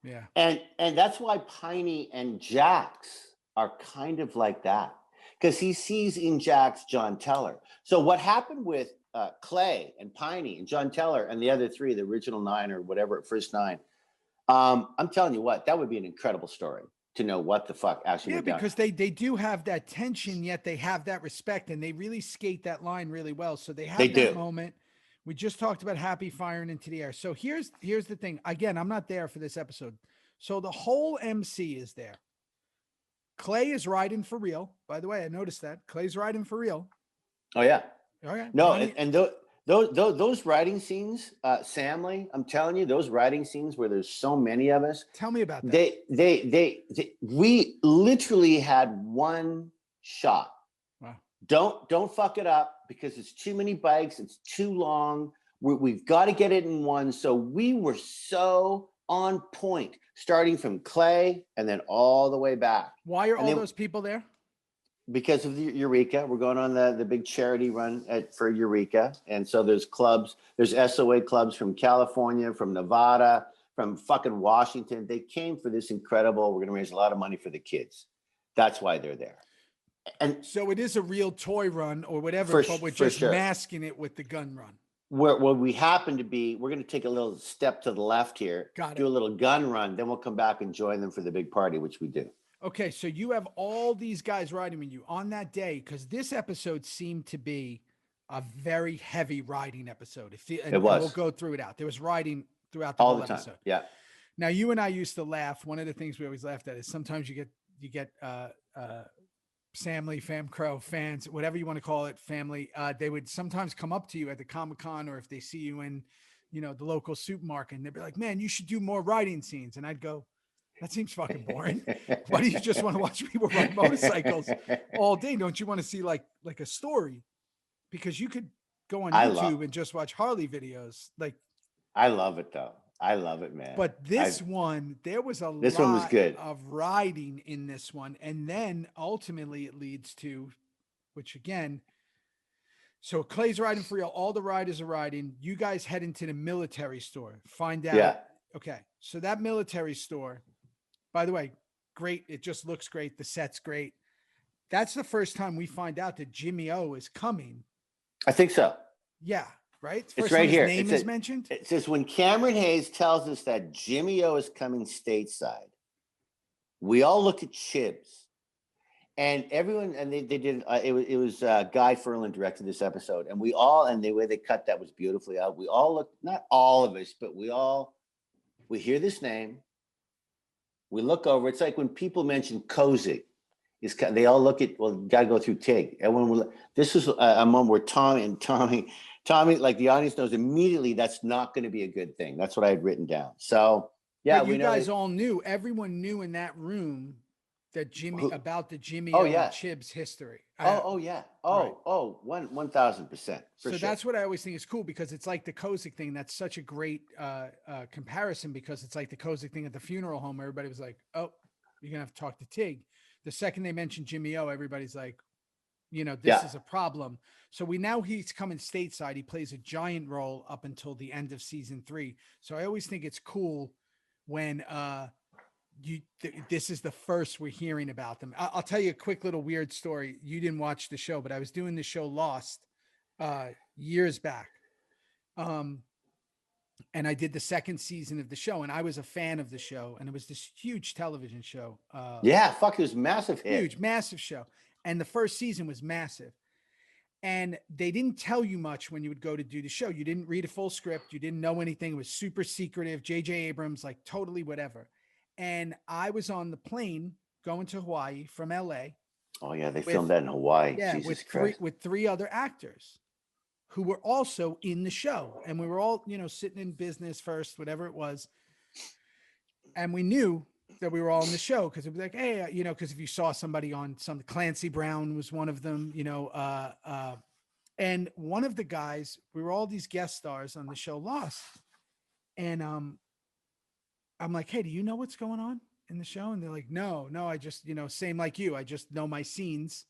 yeah. And that's why Piney and Jax are kind of like that, because he sees in Jax John Teller. So what happened with Clay and Piney and John Teller and the other three, the original 9 or whatever, first 9. I'm telling you what, that would be an incredible story to know what the fuck actually went down. Because they do have that tension, yet they have that respect, and they really skate that line really well. So they have that moment. We just talked about Happy firing into the air. So here's the thing. Again, I'm not there for this episode. So the whole MC is there. Clay is riding for real. By the way, I noticed that. Clay's riding for real. Oh, yeah. Okay. No, and those writing scenes, Samly, I'm telling you, those writing scenes where there's so many of us. Tell me about that. We literally had one shot. Wow. Don't fuck it up, because it's too many bikes. It's too long. We've got to get it in one. So we were so on point, starting from Clay and then all the way back. Why are all those people there? Because of the Eureka. We're going on the big charity run for Eureka. And so there's clubs, there's SOA clubs from California, from Nevada, from fucking Washington. They came for this incredible, we're going to raise a lot of money for the kids. That's why they're there. And so it is a real toy run or whatever, but we're just masking it with the gun run. Where we happen to be, we're going to take a little step to the left here, do a little gun run, then we'll come back and join them for the big party, which we do. Okay, so you have all these guys riding with you on that day, because this episode seemed to be a very heavy riding episode. It was. We'll go through it out. There was riding throughout the whole episode. Time. Yeah. Now, you and I used to laugh. One of the things we always laughed at is sometimes you get Samly, Fam Crow fans, whatever you want to call it, family. They would sometimes come up to you at the Comic-Con, or if they see you in, the local supermarket, and they'd be like, "Man, you should do more riding scenes." And I'd go, "That seems fucking boring. Why do you just want to watch people ride motorcycles all day? Don't you want to see like a story?" Because you could go on YouTube and just watch Harley videos. I love it though. I love it, man. But this one, there was a lot one was good. Of riding in this one. And then ultimately it leads to, which again, so Clay's riding for real. All the riders are riding. You guys head into the military store. Find out. Yeah. Okay. So that military store, by the way, great. It just looks great. The set's great. That's the first time we find out that Jimmy O is coming. I think so. Yeah. Right? First it's right here. His name is mentioned. It says when Cameron Hayes tells us that Jimmy O is coming stateside, we all looked at Chibs, and everyone, and they did. It was Guy Ferlin directed this episode, and we all, and the way they cut that was beautifully out. We all looked, not all of us, but we hear this name, we look over. It's like when people mention Kozik. They all look at, well, got to go through Tig. And this was a moment where Tommy, like the audience knows immediately that's not going to be a good thing. That's what I had written down. So yeah, but you guys all knew. Everyone knew in that room that Jimmy Who? about the Jimmy Oh, and yeah. Chib's history. Oh yeah. Right. 1,000%. So that's what I always think is cool, because it's like the Kozik thing. That's such a great comparison, because it's like the Kozik thing at the funeral home. Everybody was like, "Oh, you're gonna have to talk to Tig." The second they mentioned Jimmy O, everybody's like, this is a problem. So he's coming stateside. He plays a giant role up until the end of season 3. So I always think it's cool when this is the first we're hearing about them. I'll tell you a quick little weird story. You didn't watch the show, but I was doing the show Lost years back. And I did the second season of the show, and I was a fan of the show, and it was this huge television show. It was massive hit. Huge, massive show. And the first season was massive. And they didn't tell you much when you would go to do the show. You didn't read a full script. You didn't know anything. It was super secretive. J.J. Abrams, like totally whatever. And I was on the plane going to Hawaii from LA. Oh yeah, they filmed that in Hawaii. Yeah, Jesus Christ. with 3 other actors who were also in the show. And we were all, sitting in business first, whatever it was. And we knew that we were all in the show, because it was like, hey, because if you saw somebody on Clancy Brown was one of them, and one of the guys, we were all these guest stars on the show Lost. And I'm like, hey, do you know what's going on in the show? And they're like, no, I just, same like you. I just know my scenes.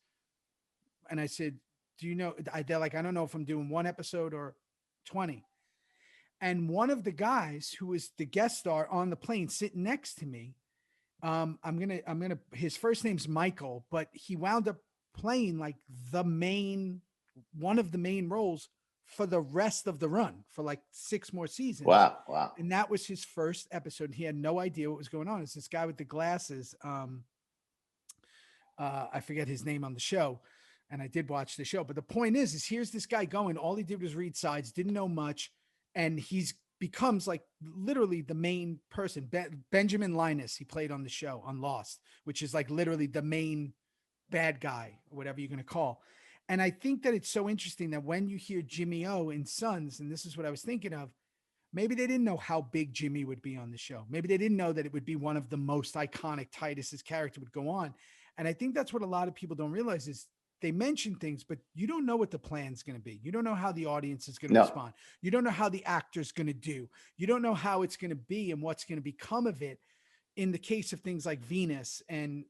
And I said, do you know? They're like, I don't know if I'm doing 1 episode or 20. And one of the guys who was the guest star on the plane sitting next to me, I'm gonna, his first name's Michael, but he wound up playing like one of the main roles for the rest of the run for like 6 more seasons. Wow. And that was his first episode. He had no idea what was going on. It's this guy with the glasses. I forget his name on the show, and I did watch the show. But the point is here's this guy going, all he did was read sides, didn't know much. And becomes like literally the main person. Benjamin Linus, he played on the show on Lost, which is like literally the main bad guy, or whatever you're going to call. And I think that it's so interesting that when you hear Jimmy O in Sons, and this is what I was thinking of, maybe they didn't know how big Jimmy would be on the show. Maybe they didn't know that it would be one of the most iconic. Titus's character would go on. And I think that's what a lot of people don't realize is they mention things, but you don't know what the plan's going to be. You don't know how the audience is going to respond. You don't know how the actor's going to do. You don't know how it's going to be and what's going to become of it. In the case of things like Venus and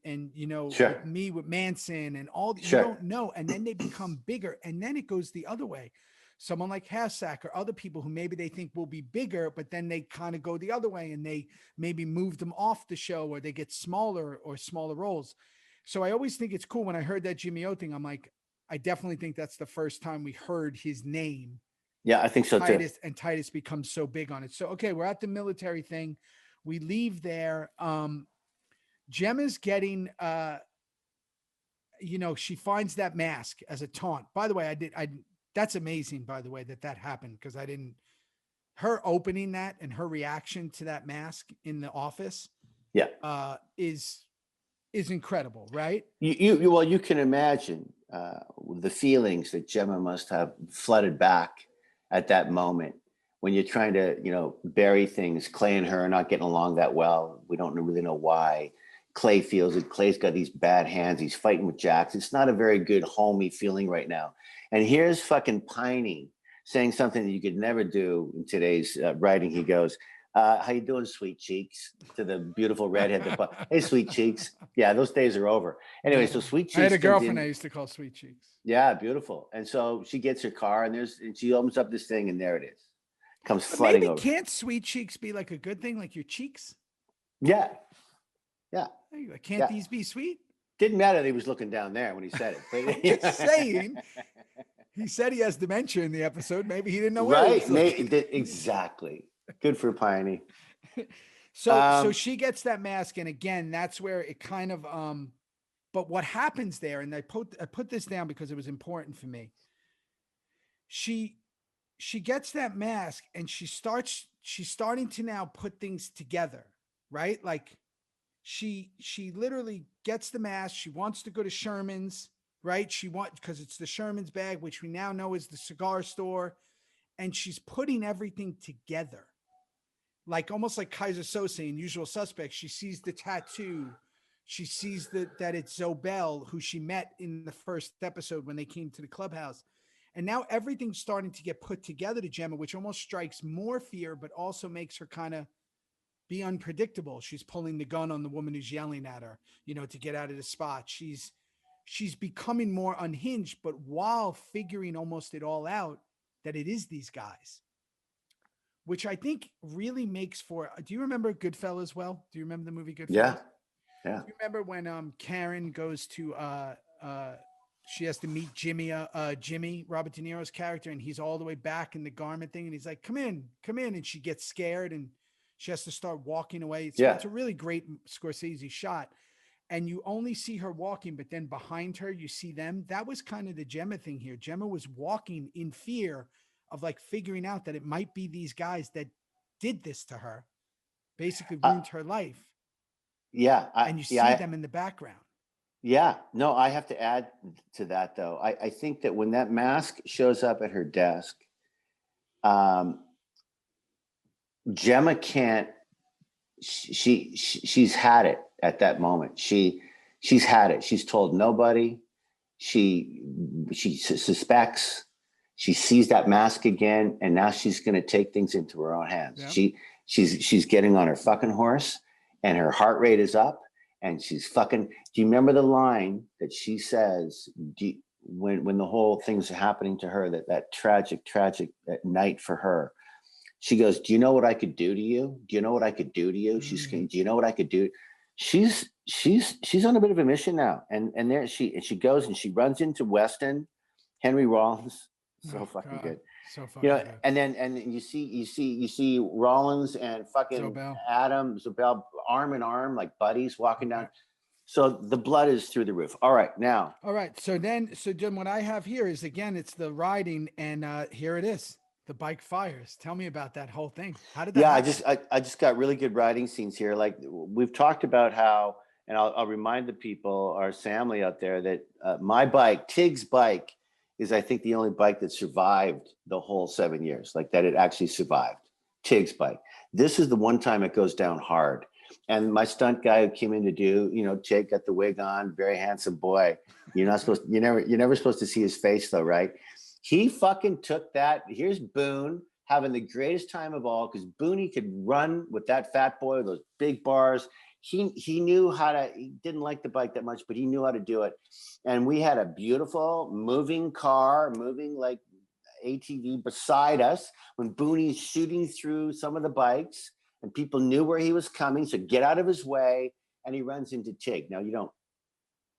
Sure. Me with Manson and all, Sure. You don't know. And then they become bigger, and then it goes the other way. Someone like Hassack or other people who maybe they think will be bigger, but then they kind of go the other way and they maybe move them off the show, or they get smaller roles. So I always think it's cool when I heard that Jimmy O thing. I'm like, I definitely think that's the first time we heard his name. Yeah, I think so too. And Titus becomes so big on it. So, okay, we're at the military thing. We leave there. Gemma's getting, she finds that mask as a taunt. By the way, that's amazing, by the way, that happened, because her opening that and her reaction to that mask in the office is incredible, right? You can imagine the feelings that Gemma must have flooded back at that moment when you're trying to, bury things. Clay and her are not getting along that well. We don't really know why. Clay feels it. Clay's got these bad hands. He's fighting with Jax. It's not a very good homey feeling right now. And here's fucking Piney saying something that you could never do in today's writing. He goes, how you doing, sweet cheeks? To the beautiful redhead. Hey, sweet cheeks. Yeah, those days are over. Anyway, so sweet cheeks. I had a girlfriend I used to call Sweet Cheeks. Yeah, beautiful. And so she gets her car, and she opens up this thing, and there it is. Comes flooding over. Can't Sweet Cheeks be like a good thing, like your cheeks? Yeah. Can't these be sweet? Didn't matter that he was looking down there when he said it. But just saying. He said he has dementia in the episode. Maybe he didn't know right. Exactly. Good for Piney. So she gets that mask, and again, that's where it kind of but what happens there, and I put this down because it was important for me. She gets that mask, and she's starting to now put things together, right? Like she literally gets the mask. She wants to go to Sherman's, right? Because it's the Sherman's bag, which we now know is the cigar store. And she's putting everything together. Like almost like Kaiser Sose in Usual Suspects. She sees the tattoo. She sees that it's Zobel, who she met in the first episode when they came to the clubhouse. And now everything's starting to get put together to Gemma, which almost strikes more fear, but also makes her kind of be unpredictable. She's pulling the gun on the woman who's yelling at her, to get out of the spot. She's becoming more unhinged, but while figuring almost it all out, that it is these guys, which I think really makes for, do you remember Goodfellas? Well, do you remember the movie Goodfellas? Yeah. Do you remember when Karen goes to she has to meet Jimmy, Robert De Niro's character, and he's all the way back in the garment thing, and he's like, come in, and she gets scared and she has to start walking away. It's a really great Scorsese shot, and you only see her walking, but then behind her you see them. That was kind of the Gemma thing here. Gemma was walking in fear of like figuring out that it might be these guys that did this to her, basically ruined her life. And you see them in the background. Yeah, no, I have to add to that though. I think that when that mask shows up at her desk, Gemma can't. She's had it at that moment. She's had it. She's told nobody. She suspects. She sees that mask again, and now she's going to take things into her own hands. Yeah. She's getting on her fucking horse, and her heart rate is up. And she's fucking. Do you remember the line that she says when the whole thing's happening to her? That tragic night for her. She goes, "Do you know what I could do to you? Do you know what I could do to you?" She's saying, "Do you know what I could do?" She's on a bit of a mission now, and there she goes and she runs into Weston, Henry Rollins, so fucking good. So fucking good. And then you see Rollins and fucking Zobel arm in arm like buddies walking down. So the blood is through the roof. All right. So then what I have here is, again, it's the riding, and here it is. The bike fires. Tell me about that whole thing. How did that happen? I just got really good riding scenes here. Like we've talked about how, and I'll remind the people, our family out there, that my bike, Tig's bike, is I think the only bike that survived the whole 7 years, like that it actually survived. Tig's bike. This is the one time it goes down hard. And my stunt guy who came in to do, Tig got the wig on, very handsome boy. You're never supposed to see his face though, right? He fucking took that. Here's Boone having the greatest time of all, because Booney could run with that fat boy, those big bars. He knew how to. He didn't like the bike that much, but he knew how to do it. And we had a beautiful moving car, moving like ATV beside us when Booney's shooting through some of the bikes, and people knew where he was coming, so get out of his way. And he runs into Tig. Now you don't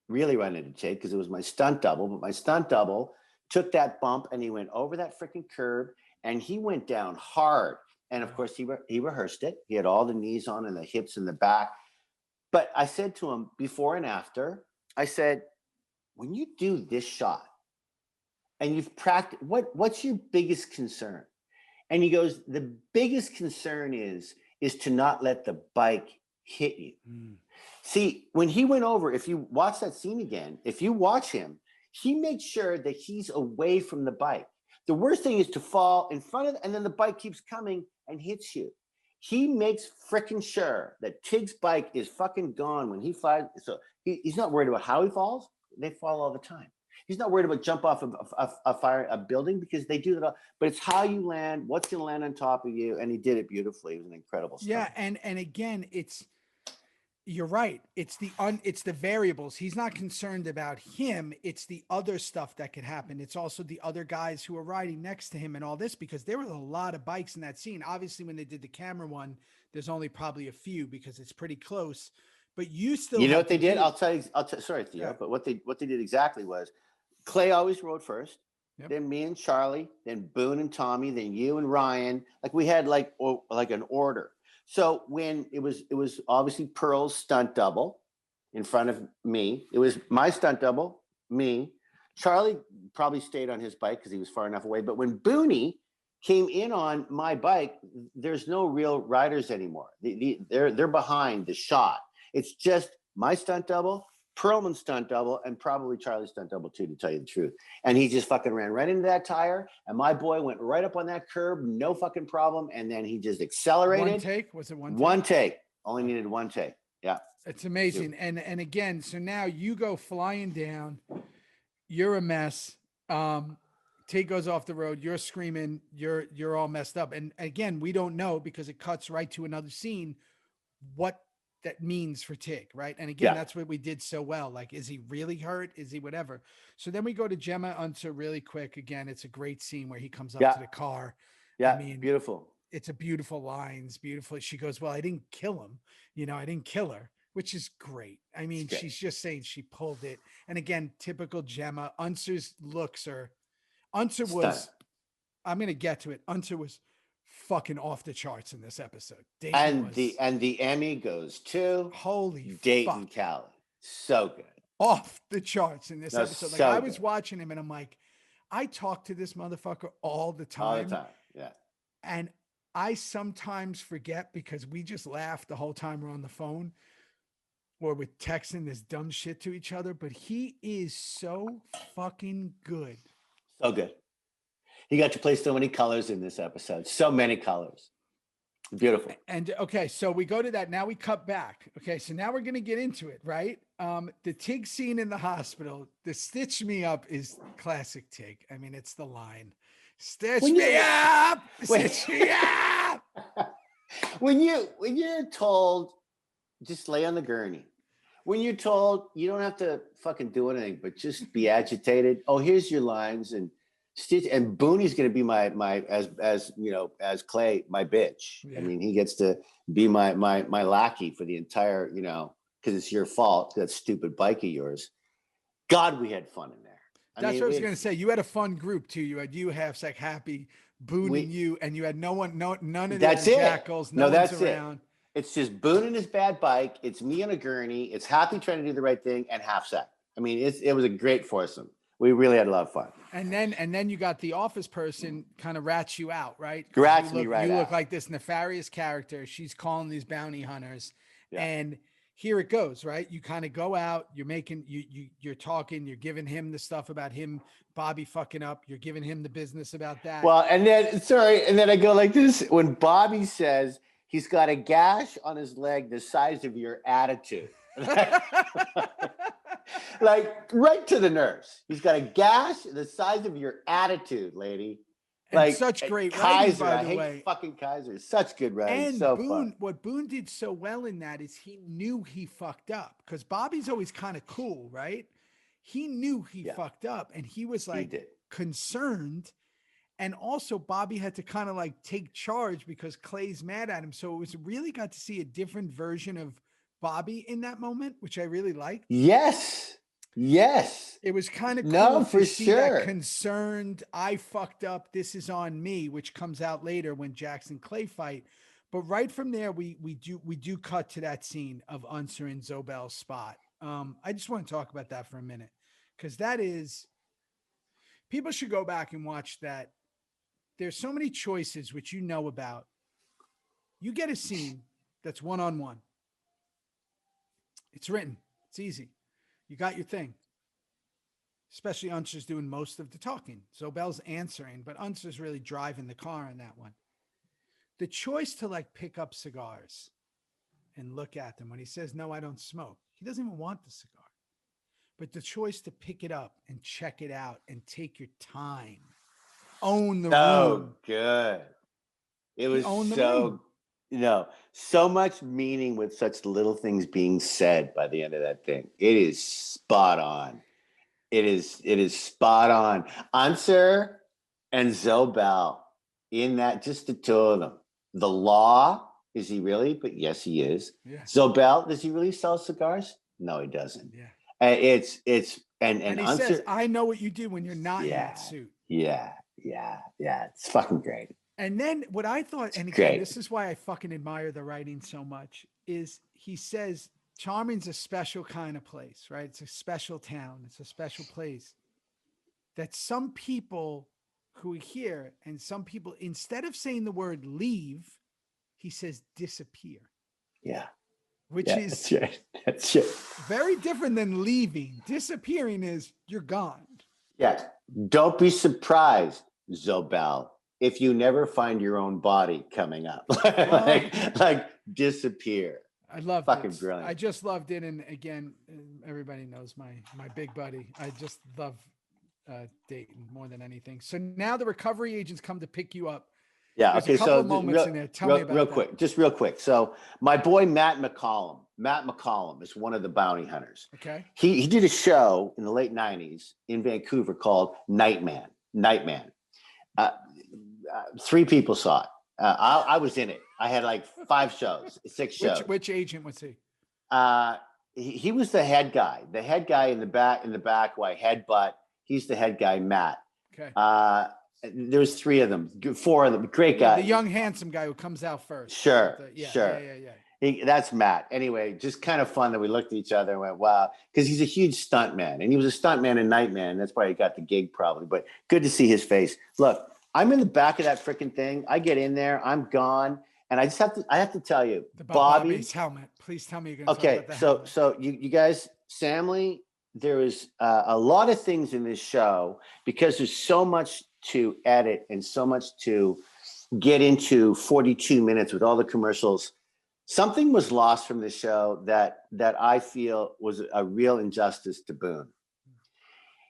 really run into Tig because it was my stunt double, but my stunt double took that bump and he went over that freaking curb and he went down hard. And of course he rehearsed it. He had all the knees on and the hips in the back. But I said to him before and after, I said, when you do this shot and you've practiced, what's your biggest concern? And he goes, the biggest concern is to not let the bike hit you. See, when he went over, if you watch that scene again, if you watch him, he makes sure that he's away from the bike. The worst thing is to fall in front of, and then the bike keeps coming and hits you. He makes freaking sure that Tig's bike is fucking gone when he flies. So he's not worried about how he falls. They fall all the time. He's not worried about jump off a building because they do that all. But it's how you land, what's going to land on top of you. And he did it beautifully. It was an incredible stuff. Yeah. And again, you're right. It's the variables. He's not concerned about him. It's the other stuff that could happen. It's also the other guys who are riding next to him and all this, because there was a lot of bikes in that scene. Obviously, when they did the camera one, there's only probably a few because it's pretty close. But you still, know what they did? I'll tell you. Sorry, Theo, yeah. But what they did exactly was Clay always rode first. Yep. Then me and Charlie. Then Boone and Tommy. Then you and Ryan. Like we had like an order. So when it was obviously Pearl's stunt double in front of me. It was my stunt double, me. Charlie probably stayed on his bike because he was far enough away. But when Booney came in on my bike, there's no real riders anymore. They're behind the shot. It's just my stunt double, Perlman stunt double, and probably Charlie's stunt double too, to tell you the truth. And he just fucking ran right into that tire, and my boy went right up on that curb, no fucking problem. And then he just accelerated. One take? Was it one take? One take. Only needed one take. Yeah. It's amazing. And again, so now you go flying down. You're a mess. Tig goes off the road. You're screaming. You're all messed up. And again, we don't know because it cuts right to another scene what that means for Tig, right? And again, that's what we did so well. Like, is he really hurt? Is he whatever? So then we go to Gemma Unser really quick. Again, it's a great scene where he comes up to the car. Yeah, I mean, beautiful. It's a beautiful lines, beautiful. She goes, well, I didn't kill him. I didn't kill her, which is great. I mean, she's just saying she pulled it. And again, typical Gemma. Unser's looks are, Unser was, I'm going to get to it. Unser was fucking off the charts in this episode. And the Emmy goes to Dayton Callie. So good. Off the charts in this episode. Like, I was watching him and I'm like, I talk to this motherfucker all the time. All the time. Yeah. And I sometimes forget because we just laugh the whole time we're on the phone or we're texting this dumb shit to each other, but he is so fucking good. So good. He got to play so many colors in this episode. So many colors. Beautiful. And okay, so we go to that. Now we cut back. Okay, so now we're going to get into it, right? The Tig scene in the hospital, the stitch me up is classic Tig. I mean, it's the line. Stitch me up! Stitch me up! When you're told, just lay on the gurney. When you're told you don't have to fucking do anything, but just be agitated. Oh, here's your lines, and Stitch and Booney's going to be my as Clay, my bitch. Yeah. I mean, he gets to be my lackey for the entire, because it's your fault, that stupid bike of yours. God, we had fun in there. That's what I was going to say. You had a fun group too. You had Halfsack, Happy, Boone, and you, and you had none of the jackals. No, that's around. It. It's just Boone and his bad bike. It's me on a gurney. It's Happy trying to do the right thing, and Halfsack. I mean, it was a great foursome. We really had a lot of fun. And then you got the office person kind of rats you out, right? Rats me right out. You look like this nefarious character. She's calling these bounty hunters, and here it goes, right? You kind of go out, you're talking, you're giving him the stuff about him, Bobby fucking up. You're giving him the business about that. Well, and then I go like this. When Bobby says he's got a gash on his leg the size of your attitude. Like right to the nurse. He's got a gash the size of your attitude, lady. Like, and such great writing, by the way. I hate fucking Kaiser. Such good writing. And so Boone, fun. What Boone did so well in that is he knew he fucked up, because Bobby's always kind of cool, right? He knew he fucked up, and he was like concerned. And also Bobby had to kind of like take charge because Clay's mad at him. So it was really got to see a different version of Bobby in that moment, which I really liked. Yes. It was kind of cool to see that concerned, I fucked up, this is on me, which comes out later when Jax and Clay fight. But right from there, we do cut to that scene of Unser and Zobel's spot. I just want to talk about that for a minute, because that is, people should go back and watch that. There's so many choices which you know about. You get a scene that's one-on-one. It's written. It's easy. You got your thing. Especially Unser's doing most of the talking. Zobel's answering, but Unser's really driving the car on that one. The choice to like pick up cigars and look at them when he says, no, I don't smoke. He doesn't even want the cigar. But the choice to pick it up and check it out and take your time. Own the room. So good. It was so, so much meaning with such little things being said by the end of that thing. It is spot on. It is spot on. Unser and Zobel in that, just the two of them. The law, is he really? But yes, he is. Yeah. Zobel, does he really sell cigars? No, he doesn't. Yeah. And it's and he Unser says, I know what you do when you're not in that suit. Yeah. It's fucking great. And then what I thought, and again, this is why I fucking admire the writing so much, is he says Charming's a special kind of place, right? It's a special town. It's a special place that some people who are here, and some people, instead of saying the word leave, he says disappear. Yeah. Which is that's right. Very different than leaving. Disappearing is you're gone. Yeah. Don't be surprised, Zobel, if you never find your own body coming up. like disappear. I loved Fucking it. brilliant. I just loved it. And again, everybody knows my big buddy. I just love Dayton more than anything. So now the recovery agents come to pick you up. Yeah. There's Okay. a couple So of moments in there. Tell me about real that. quick, just real quick. So my boy Matt McCollum is one of the bounty hunters. Okay. He did a show in the late 90s in Vancouver called Nightman. 3 people saw it. I was in it. I had like 5 shows, 6 shows. Which agent was he? He was the head guy. The head guy in the back, who I headbutt. He's the head guy, Matt. Okay. There was 3 of them, 4 of them. Great guy. The young handsome guy who comes out first. Sure. Sure. Yeah. That's Matt. Anyway, just kind of fun that we looked at each other and went, wow, because he's a huge stunt man, and he was a stunt man in Nightman. That's why he got the gig probably. But good to see his face. Look, I'm in the back of that freaking thing. I get in there, I'm gone, and I have to tell you, Bobby's helmet. Please tell me you're going to talk about the helmet. So you guys, Samly, there is a lot of things in this show because there's so much to edit and so much to get into 42 minutes with all the commercials. Something was lost from the show that I feel was a real injustice to Boone.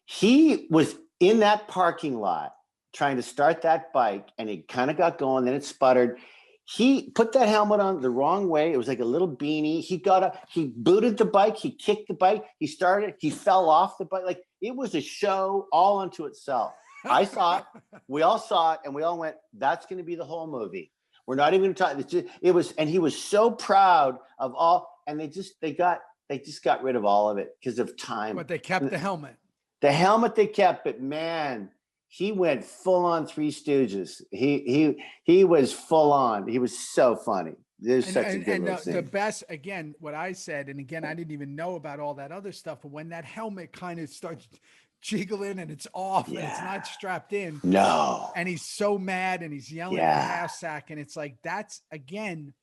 He was in that parking lot trying to start that bike, and it kind of got going, then it sputtered. He put that helmet on the wrong way. It was like a little beanie. He booted the bike. He kicked the bike. He started. He fell off the bike. Like, it was a show all unto itself. I saw it. We all saw it, and we all went, "That's going to be the whole movie. We're not even going to talk." It was, and he was so proud of all. And they just got rid of all of it because of time. But they kept the helmet. The helmet they kept, but man, he went full on Three Stooges. He was full on. He was so funny. There's such a good scene. The best, again, what I said, and again, I didn't even know about all that other stuff, but when that helmet kind of starts jiggling and it's off and it's not strapped in. No. And he's so mad and he's yelling at the half sack. And it's like, that's again,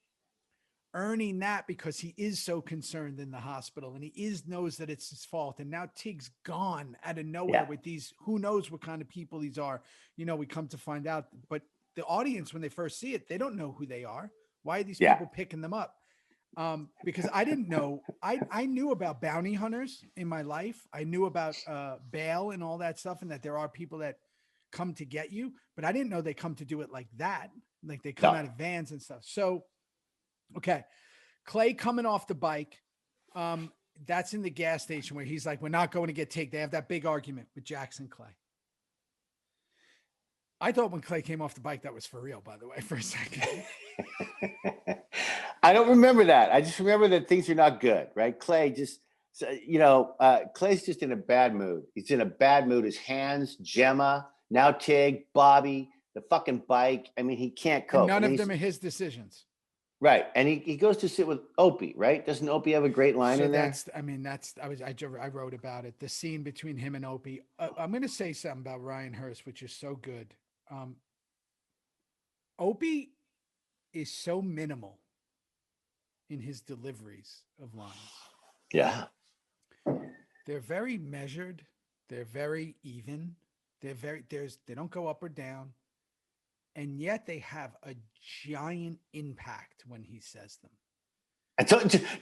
earning that because he is so concerned in the hospital and he knows that it's his fault. And now Tig's gone out of nowhere with these, who knows what kind of people these are. You know, we come to find out, but the audience, when they first see it, they don't know who they are. Why are these people picking them up? Because I didn't know, I knew about bounty hunters in my life. I knew about bail and all that stuff, and that there are people that come to get you, but I didn't know they come to do it like that. Like they come out of vans and stuff. So, okay. Clay coming off the bike. That's in the gas station where he's like, we're not going to get Tig. They have that big argument with Jax and Clay. I thought when Clay came off the bike, that was for real, by the way, for a second. I don't remember that. I just remember that things are not good, right? Clay just, Clay's just in a bad mood. He's in a bad mood. His hands, Gemma, now Tig, Bobby, the fucking bike. I mean, he can't cope. And none of them are his decisions. Right. And he goes to sit with Opie, right? Doesn't Opie have a great line in there? I wrote about it. The scene between him and Opie. I'm going to say something about Ryan Hurst, which is so good. Opie is so minimal in his deliveries of lines. Yeah. They're very measured. They're very even. They don't go up or down. And yet they have a giant impact when he says them.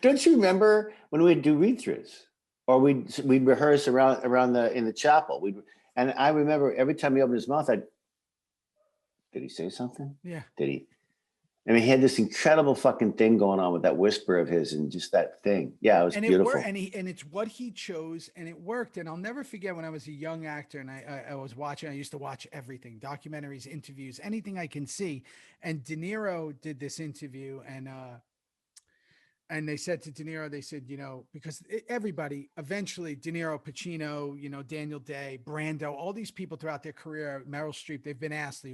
Don't you remember when we'd do read-throughs or we'd rehearse around in the chapel? And I remember every time he opened his mouth, did he say something? Yeah. Did he? I mean, he had this incredible fucking thing going on with that whisper of his and just that thing. Yeah, it was beautiful. And it's what he chose, and it worked. And I'll never forget when I was a young actor and I was watching, I used to watch everything, documentaries, interviews, anything I can see. And De Niro did this interview, and they said to De Niro, they said, because everybody, eventually De Niro, Pacino, Daniel Day, Brando, all these people throughout their career, Meryl Streep, they've been asked,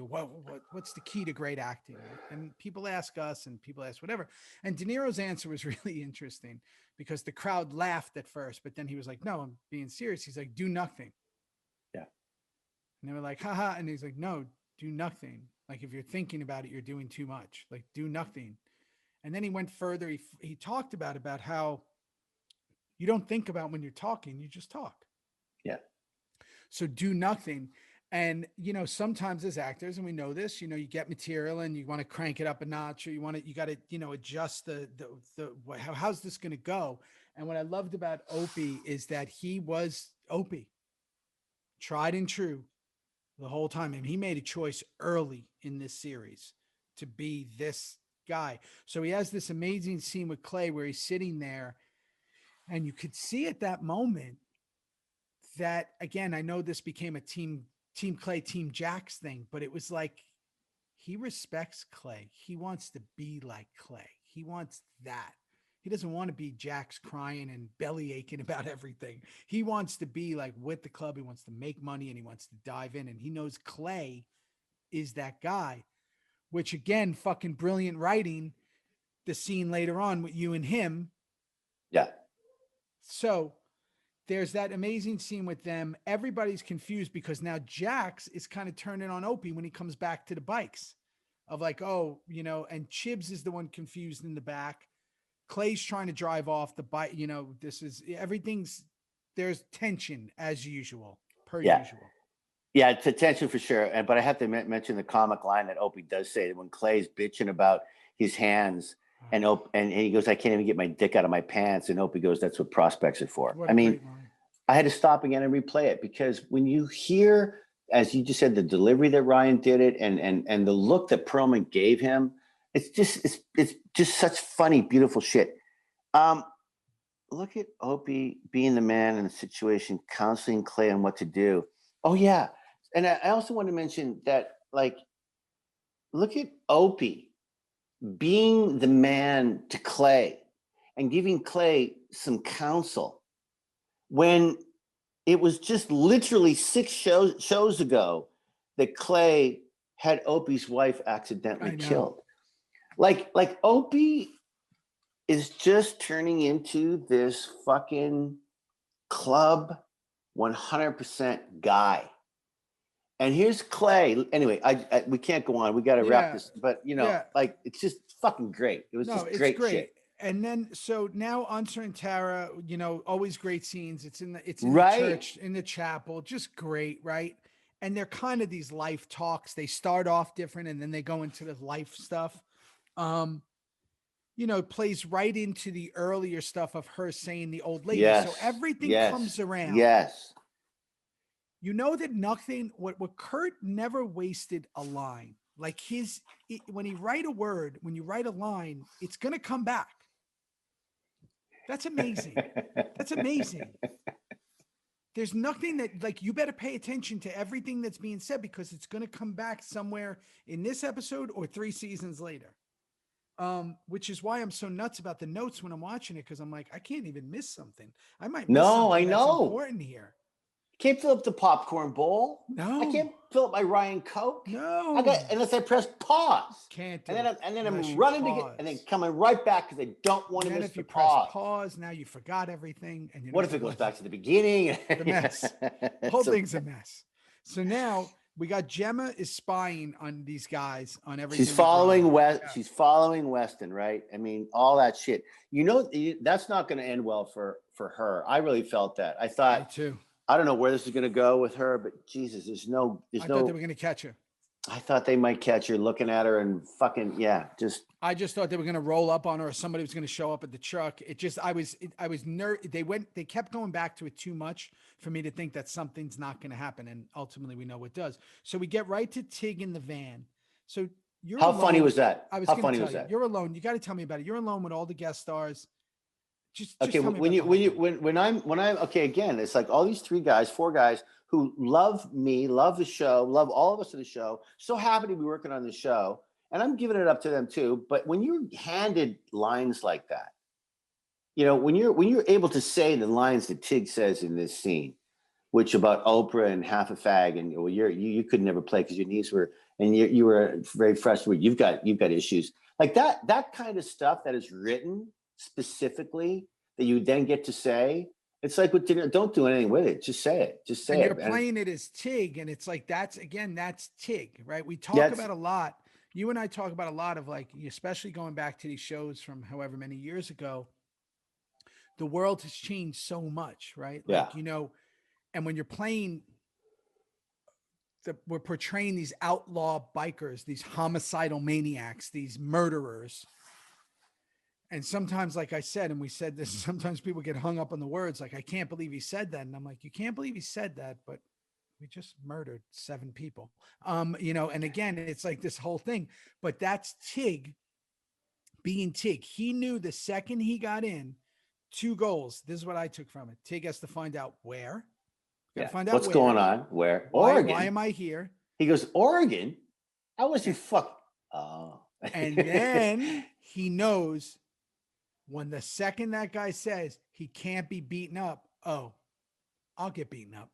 what's the key to great acting? And people ask us and people ask whatever. And De Niro's answer was really interesting because the crowd laughed at first, but then he was like, no, I'm being serious. He's like, do nothing. Yeah. And they were like, haha. And he's like, no, do nothing. Like, if you're thinking about it, you're doing too much. Like, do nothing. And then he went further. He talked about how you don't think about when you're talking, you just talk. Yeah. So do nothing. And, you know, sometimes as actors, and we know this, you know, you get material and you want to crank it up a notch, or you got to, you know, adjust how's this going to go? And what I loved about Opie is that he was Opie, tried and true the whole time. And he made a choice early in this series to be this guy. So he has this amazing scene with Clay where he's sitting there, and you could see at that moment that, again, I know this became a team Clay, team Jax thing, but it was like, he respects Clay. He wants to be like Clay. He wants that. He doesn't want to be Jax crying and belly aching about everything. He wants to be like with the club. He wants to make money and he wants to dive in. And he knows Clay is that guy, which, again, fucking brilliant writing. The scene later on with you and him. Yeah. So there's that amazing scene with them. Everybody's confused because now Jax is kind of turning on Opie when he comes back to the bikes, of like, oh, you know, and Chibs is the one confused in the back. Clay's trying to drive off the bike. You know, there's tension as usual, per usual. Yeah, it's a tension for sure. But I have to mention the comic line that Opie does say, that when Clay's bitching about his hands, and he goes, I can't even get my dick out of my pants. And Opie goes, that's what prospects are for. I mean, I had to stop again and replay it, because when you hear, as you just said, the delivery that Ryan did it, and the look that Perlman gave him, it's just such funny, beautiful shit. Look at Opie being the man in the situation, counseling Clay on what to do. Oh yeah. And I also want to mention that, like, look at Opie being the man to Clay and giving Clay some counsel, when it was just literally 6 shows ago that Clay had Opie's wife accidentally killed. Like Opie is just turning into this fucking club 100% guy. And here's Clay. Anyway, we can't go on. We got to wrap this. But, you know, like, it's just fucking great. It was great shit. And then, so now Unser and Tara, you know, always great scenes. It's in the church, in the chapel, just great, right? And they're kind of these life talks. They start off different and then they go into the life stuff. You know, it plays right into the earlier stuff of her saying the old lady. So everything comes around. Yes. You know that nothing, what Kurt never wasted a line. Like when you write a word, when you write a line, it's going to come back. That's amazing. That's amazing. There's nothing that, like, you better pay attention to everything that's being said, because it's going to come back somewhere in this episode or 3 seasons later. Which is why I'm so nuts about the notes when I'm watching it, because I'm like, I can't even miss something. I might miss something that's important here. Can't fill up the popcorn bowl. No. I can't fill up my Ryan Coke. No. Unless I press pause. Can't do and then I'm running to get, and then coming right back because I don't want to miss the pause. Press pause, now you forgot everything. And what if it goes back to the beginning? The mess. The whole thing's a mess. So now we got Gemma is spying on these guys on everything. She's following She's following Weston, right? I mean, all that shit. You know, that's not going to end well for her. I really felt that. I thought, me too. I don't know where this is going to go with her, but Jesus, I thought they were going to catch her. I thought they might catch her looking at her and fucking, I just thought they were going to roll up on her, or somebody was going to show up at the truck. I was they kept going back to it too much for me to think that something's not going to happen. And ultimately we know what does. So we get right to Tig in the van. So you're How alone. funny was that? How funny was that? You're alone. You got to tell me about it. You're alone with all the guest stars. Just okay. When I'm okay, again, it's like all these 4 guys who love me, love the show, love all of us in the show. So happy to be working on the show, and I'm giving it up to them too. But when you're handed lines like that, you know, when you're able to say the lines that Tig says in this scene, which about Oprah and half a fag, and well, you could never play because your knees were, and you were very frustrated. You've got issues like that kind of stuff that is written specifically that you then get to say. It's like with dinner, don't do anything with it. Just say it. Just say and it. You're playing it as Tig, and it's like that's Tig, right? We talk about a lot. You and I talk about a lot of, like, especially going back to these shows from however many years ago. The world has changed so much, right? Like, you know, and when you're playing we're portraying these outlaw bikers, these homicidal maniacs, these murderers. And sometimes, like I said, and we said this, sometimes people get hung up on the words. Like, I can't believe he said that. And I'm like, you can't believe he said that, but we just murdered 7 people. You know, and again, it's like this whole thing, but that's Tig being Tig. He knew the second he got in, 2 goals. This is what I took from it. Tig has to find out where. Find out what's going on. Where? Oregon. Why am I here? He goes, Oregon? I was you fuck. Oh. And then he knows when the second that guy says he can't be beaten up, oh, I'll get beaten up.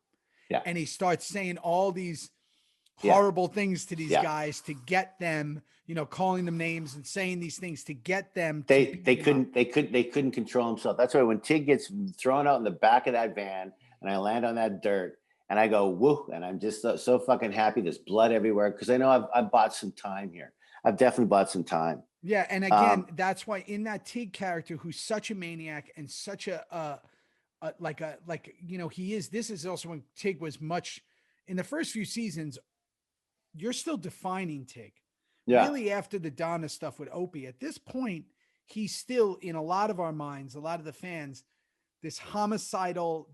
Yeah. And he starts saying all these horrible things to these guys to get them, you know, calling them names and saying these things to get them. They couldn't control himself. That's why when Tig gets thrown out in the back of that van and I land on that dirt and I go, woo, and I'm just so fucking happy. There's blood everywhere because I know I've bought some time here. I've definitely bought some time. Yeah. And again, that's why in that Tig character, who's such a maniac and such a you know, he is, this is also when Tig was much in the first few seasons, you're still defining Tig. Yeah. Really after the Donna stuff with Opie, at this point, he's still in a lot of our minds, a lot of the fans, this homicidal,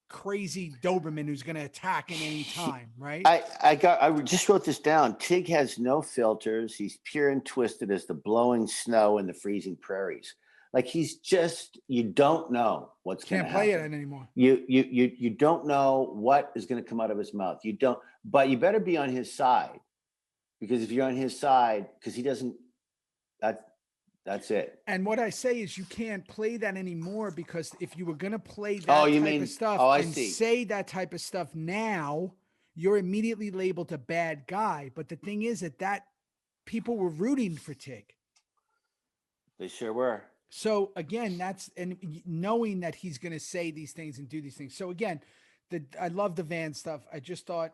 crazy Doberman who's going to attack in any time, right? I just wrote this down. Tig has no filters. He's pure and twisted as the blowing snow in the freezing prairies. Like he's just, you don't know what's going to happen. Can't play it anymore. You don't know what is going to come out of his mouth. You don't, but you better be on his side, because if you're on his side, because he doesn't, that's it. And what I say is you can't play that anymore, because if you were going to play that type of stuff say that type of stuff now, you're immediately labeled a bad guy. But the thing is that people were rooting for Tig. They sure were. So again, that's, and knowing that he's going to say these things and do these things. So again, I love the van stuff. I just thought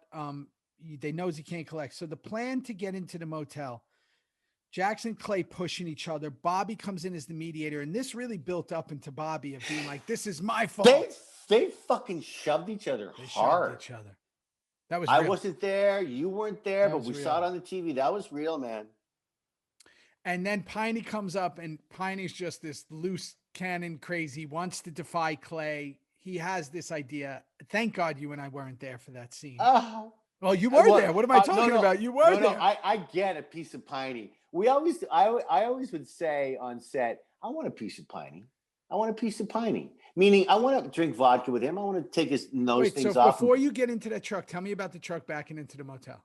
they knows he can't collect. So the plan to get into the motel, Jax and Clay pushing each other. Bobby comes in as the mediator, and this really built up into Bobby of being like, "This is my fault." They fucking shoved each other hard. Shoved each other. That was. I real. wasn't there. You weren't there, but we saw it on the TV. That was real, man. And then Piney comes up, and Piney's just this loose cannon crazy, wants to defy Clay. He has this idea. Thank God you and I weren't there for that scene. Oh. Well, you were there. What am I talking about? You were there. No, I get a piece of Piney. I always would say on set, I want a piece of Piney. I want a piece of Piney. Meaning, I want to drink vodka with him. I want to take his nose things off. Before you get into that truck, tell me about the truck backing into the motel.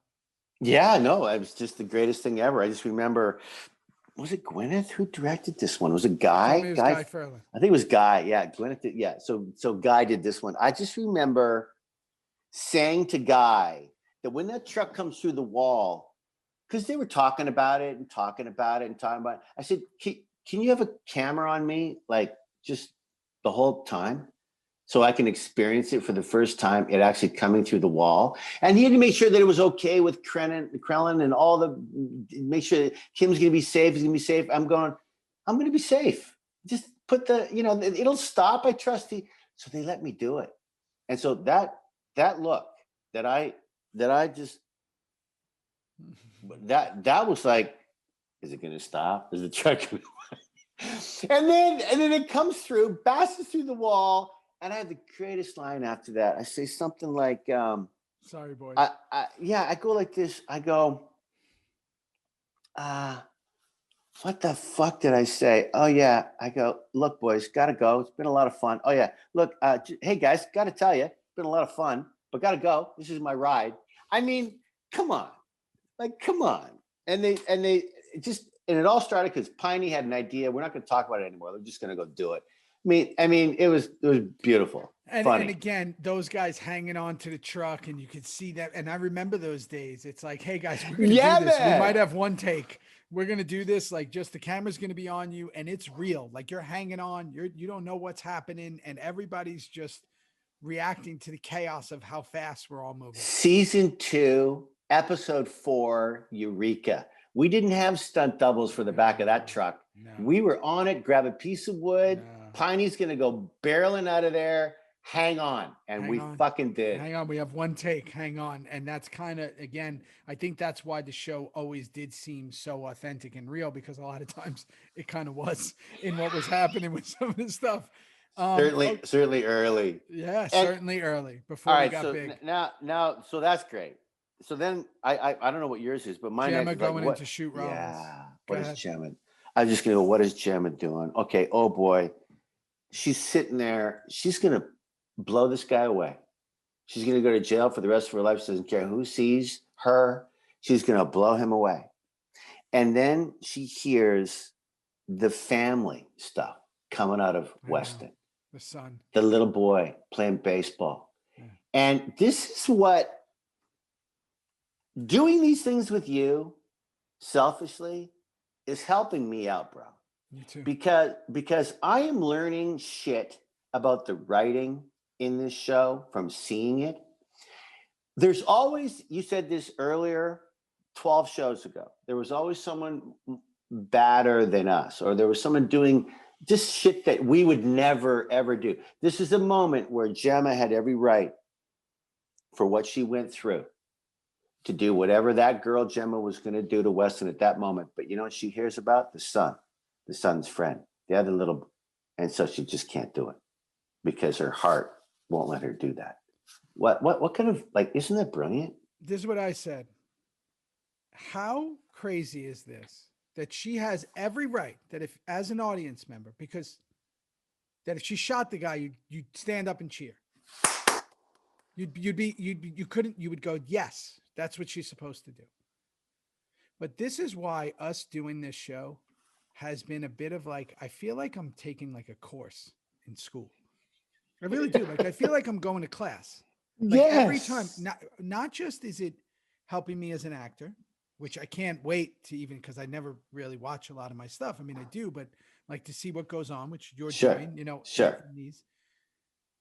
Yeah, no, it was just the greatest thing ever. I just remember, was it Gwyneth who directed this one? Was it Guy? Guy Perlman. I think it was Guy. Yeah, Gwyneth did. Yeah, so Guy did this one. I just remember saying to Guy that when that truck comes through the wall, because they were talking about it. I said, can you have a camera on me, like just the whole time, so I can experience it for the first time, it actually coming through the wall? And he had to make sure that it was okay with Krellin and all make sure that Kim's going to be safe. He's going to be safe. I'm going to be safe. Just put it'll stop. I trust you. So they let me do it. And so that look that I just, that was like, is it going to stop? Is the truck going to? And then it comes through, passes through the wall, and I have the greatest line after that. I say something like, "Sorry, boy." I go like this. I go, what the fuck did I say? Oh yeah. I go, look, boys, gotta go. It's been a lot of fun. Oh yeah. Look, hey guys, gotta tell you, it's been a lot of fun, but gotta go. This is my ride. I mean, come on. Like, come on. And it all started because Piney had an idea. We're not going to talk about it anymore. We're just going to go do it. I mean, it was beautiful. Funny. And again, those guys hanging on to the truck, and you could see that. And I remember those days. It's like, hey guys, we're going to do this. Man. We might have one take. We're going to do this. Like, just the camera's going to be on you, and it's real. Like, you're hanging on. You don't know what's happening, and everybody's just reacting to the chaos of how fast we're all moving. Season 2. Episode 4, Eureka. We didn't have stunt doubles for the back of that truck. No. We were on it, grab a piece of wood. No. Piney's going to go barreling out of there, hang on. And Hang we on. fucking did. Hang on. We have one take. Hang on. And that's kind of, again, I think that's why the show always did seem so authentic and real, because a lot of times it kind of was in what was happening with some of this stuff. Certainly early. Yeah, And- certainly early before All we right, got so big. now, so that's great. So then I don't know what yours is, but mine Gemma is going like, in what, to shoot Rollins. yeah. Go What ahead. is Gemma? I was just gonna go, what is Gemma doing? Okay, oh boy. She's sitting there. She's gonna blow this guy away. She's gonna go to jail for the rest of her life. She doesn't care who sees her. She's gonna blow him away. And then she hears the family stuff coming out of Weston. The son. The little boy playing baseball. Yeah. And this is what doing these things with you selfishly is helping me out, bro. Me too. Because I am learning shit about the writing in this show from seeing it. There's always, you said this earlier, 12 shows ago, there was always someone badder than us, or there was someone doing just shit that we would never, ever do. This is a moment where Gemma had every right for what she went through to do whatever that girl Gemma was going to do to Weston at that moment. But you know what she hears about? The son's friend, the other little, and so she just can't do it because her heart won't let her do that. What kind of, like, isn't that brilliant? This is what I said. How crazy is this? That she has every right, that if, as an audience member, because that if she shot the guy, you'd stand up and cheer. You would go, yes, that's what she's supposed to do. But this is why us doing this show has been a bit of like, I feel like I'm taking like a course in school. I really do. Like, I feel like I'm going to class. Like every time, not just is it helping me as an actor, which I can't wait to even, because I never really watch a lot of my stuff. I mean, I do, but like to see what goes on, which you're doing, you know, these.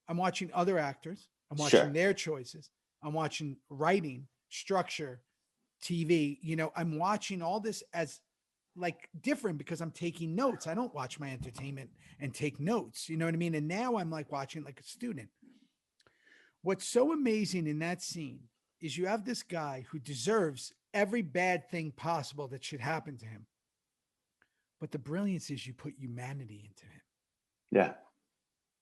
I'm watching other actors. I'm watching their choices. I'm watching writing, structure, TV. You know, I'm watching all this as like different because I'm taking notes. I don't watch my entertainment and take notes. You know what I mean? And now I'm like watching like a student. What's so amazing in that scene is you have this guy who deserves every bad thing possible that should happen to him. But the brilliance is you put humanity into him. Yeah.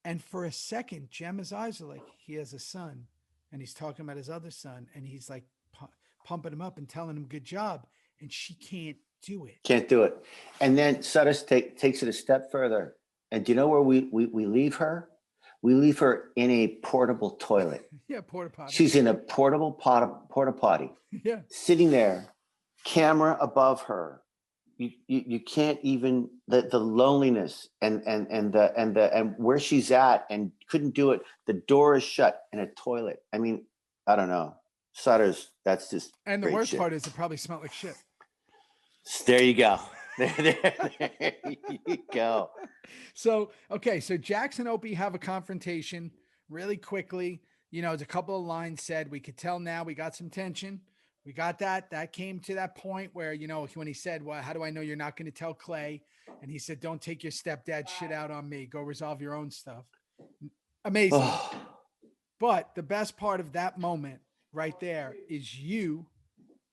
And for a second, Gemma's eyes are like, he has a son and he's talking about his other son and he's like pumping him up and telling him good job. And she can't do it. Can't do it. And then Sutter takes it a step further. And do you know where we leave her? We leave her in a portable toilet. Yeah, porta potty. She's in a portable porta potty. Yeah. Sitting there, camera above her. You can't even the loneliness and where she's at and couldn't do it. The door is shut in a toilet. I mean, I don't know. Sutter's, that's just, and the worst part is it probably smelled like shit. There you go. There you go. So, okay. So Jax and Opie have a confrontation really quickly. You know, there's a couple of lines said, we could tell now we got some tension. We got that. That came to that point where, you know, when he said, well, how do I know you're not going to tell Clay? And he said, don't take your stepdad shit out on me. Go resolve your own stuff. Amazing. But the best part of that moment right there is you,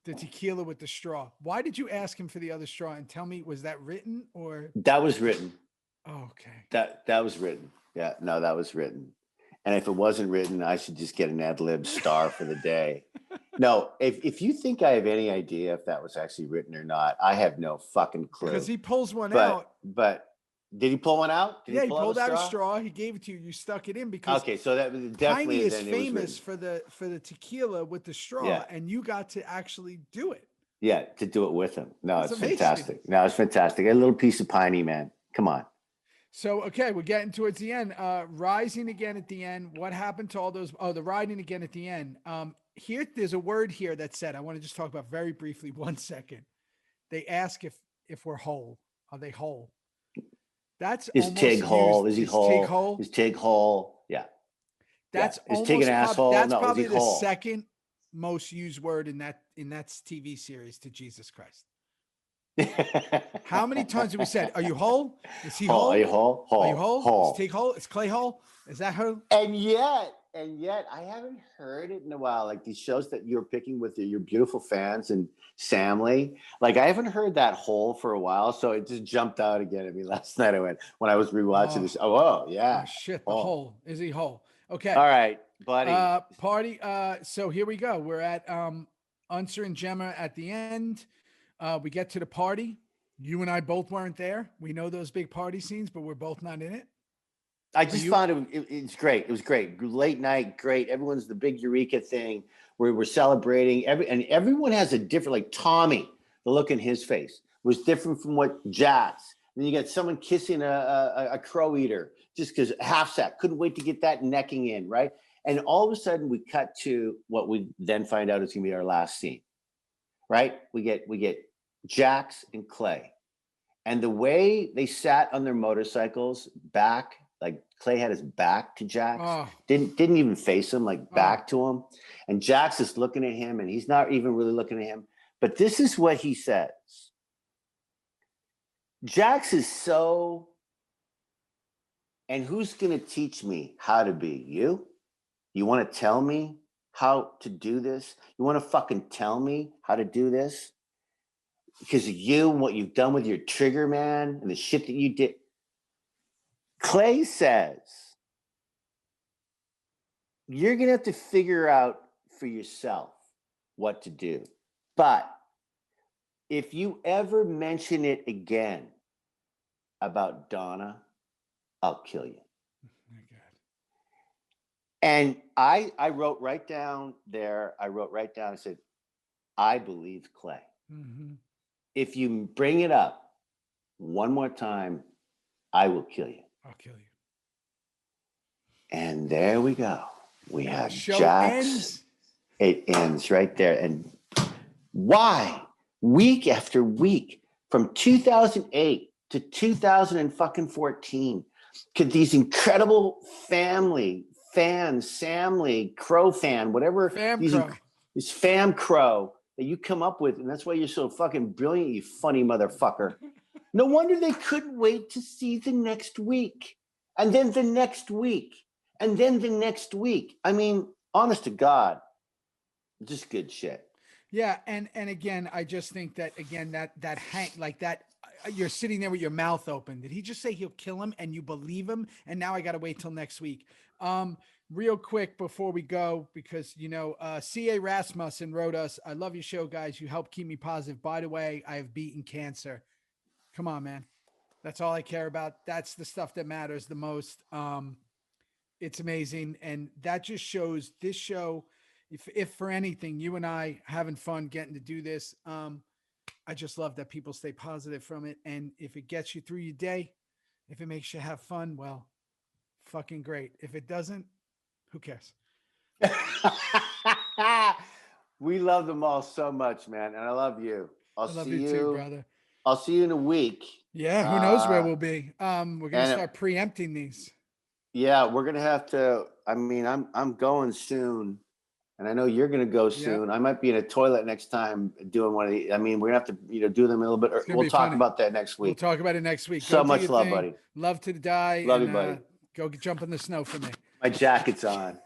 the tequila with the straw. Why did you ask him for the other straw? And tell me, was that written or? That was written. Oh, okay. That was written. Yeah, no, that was written. And if it wasn't written, I should just get an ad-lib star for the day. No, if you think I have any idea if that was actually written or not, I have no fucking clue. Because he pulls one out. But did he pull one out? He pulled out a straw. He gave it to you. You stuck it in because okay, so that was definitely Tiny is famous for the tequila with the straw, and you got to actually do it. Yeah, to do it with him. No, That's it's amazing. fantastic. No, it's fantastic. A little piece of piney, man. Come on. So, okay, we're getting towards the end. Rising again at the end. What happened to all those? Oh, the riding again at the end. Here, there's a word here that said, I want to just talk about very briefly, 1 second. They ask if we're whole. Are they whole? That's is Tig whole? Is he whole? Tig whole? Is Tig whole? Yeah. That's is Tig an asshole? That's no, probably is he the whole? second most used word in that TV series to Jesus Christ. How many times have we said, are you whole? Is he whole? Are you whole? Whole. Are you whole? Whole. Is Tig whole? Is Clay whole? Is that her? And yet, I haven't heard it in a while. Like these shows that you're picking with your beautiful fans and Samly. Like I haven't heard that whole for a while, so it just jumped out again at me last night. When I was rewatching this. Oh yeah. Oh shit, the whole. Is he whole? Okay. All right, buddy. Party. So here we go. We're at Unser and Gemma at the end. We get to the party. You and I both weren't there. We know those big party scenes, but we're both not in it. I just found it's great. It was great. Late night, great. Everyone's the big Eureka thing where we're celebrating. And everyone has a different, like Tommy, the look in his face was different from what Jax. And then you got someone kissing a crow eater just because half sack. Couldn't wait to get that necking in, right? And all of a sudden we cut to what we then find out is going to be our last scene, right? We get Jax and Clay. And the way they sat on their motorcycles back, like Clay had his back to Jax, didn't even face him, like back to him. And Jax is looking at him and he's not even really looking at him. But this is what he says. Jax is so, and who's going to teach me how to be? You? You want to tell me how to do this? You want to fucking tell me how to do this? Because of you and what you've done with your trigger, man, and the shit that you did. Clay says, you're going to have to figure out for yourself what to do. But if you ever mention it again about Donna, I'll kill you. Oh my God. And I wrote right down there, I said, I believe Clay. Mm-hmm. If you bring it up one more time, I will kill you. I'll kill you. And there we go. We have show Jax. Ends. It ends right there. And why, week after week, from 2008 to 2014, could these incredible family fans, Samly, Crow fan, whatever, this fam crow that you come up with, and that's why you're so fucking brilliant, you funny motherfucker. No wonder they couldn't wait to see the next week. And then the next week. And then the next week. I mean, honest to God, just good shit. Yeah, and again, I just think that again that Hank, like that, you're sitting there with your mouth open. Did he just say he'll kill him and you believe him? And now I got to wait till next week. Real quick before we go, because C.A. Rasmussen wrote us, I love your show, guys. You help keep me positive. By the way, I have beaten cancer. Come on, man. That's all I care about. That's the stuff that matters the most. It's amazing. And that just shows this show, if for anything, you and I having fun getting to do this. I just love that people stay positive from it. And if it gets you through your day, if it makes you have fun, well, fucking great. If it doesn't, who cares? We love them all so much, man. And I love you. I love you too, brother. I'll see you in a week. Yeah, who knows where we'll be. We're gonna start preempting these. Yeah, we're gonna have to. I mean, I'm going soon, and I know you're gonna go soon. I might be in a toilet next time doing one of these. I mean, we're gonna have to, do them a little bit. We'll talk about that next week. We'll talk about it next week. So much love, buddy. Love to die. Love you, buddy. Go jump in the snow for me. My jacket's on.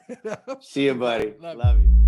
See you, buddy. Love you.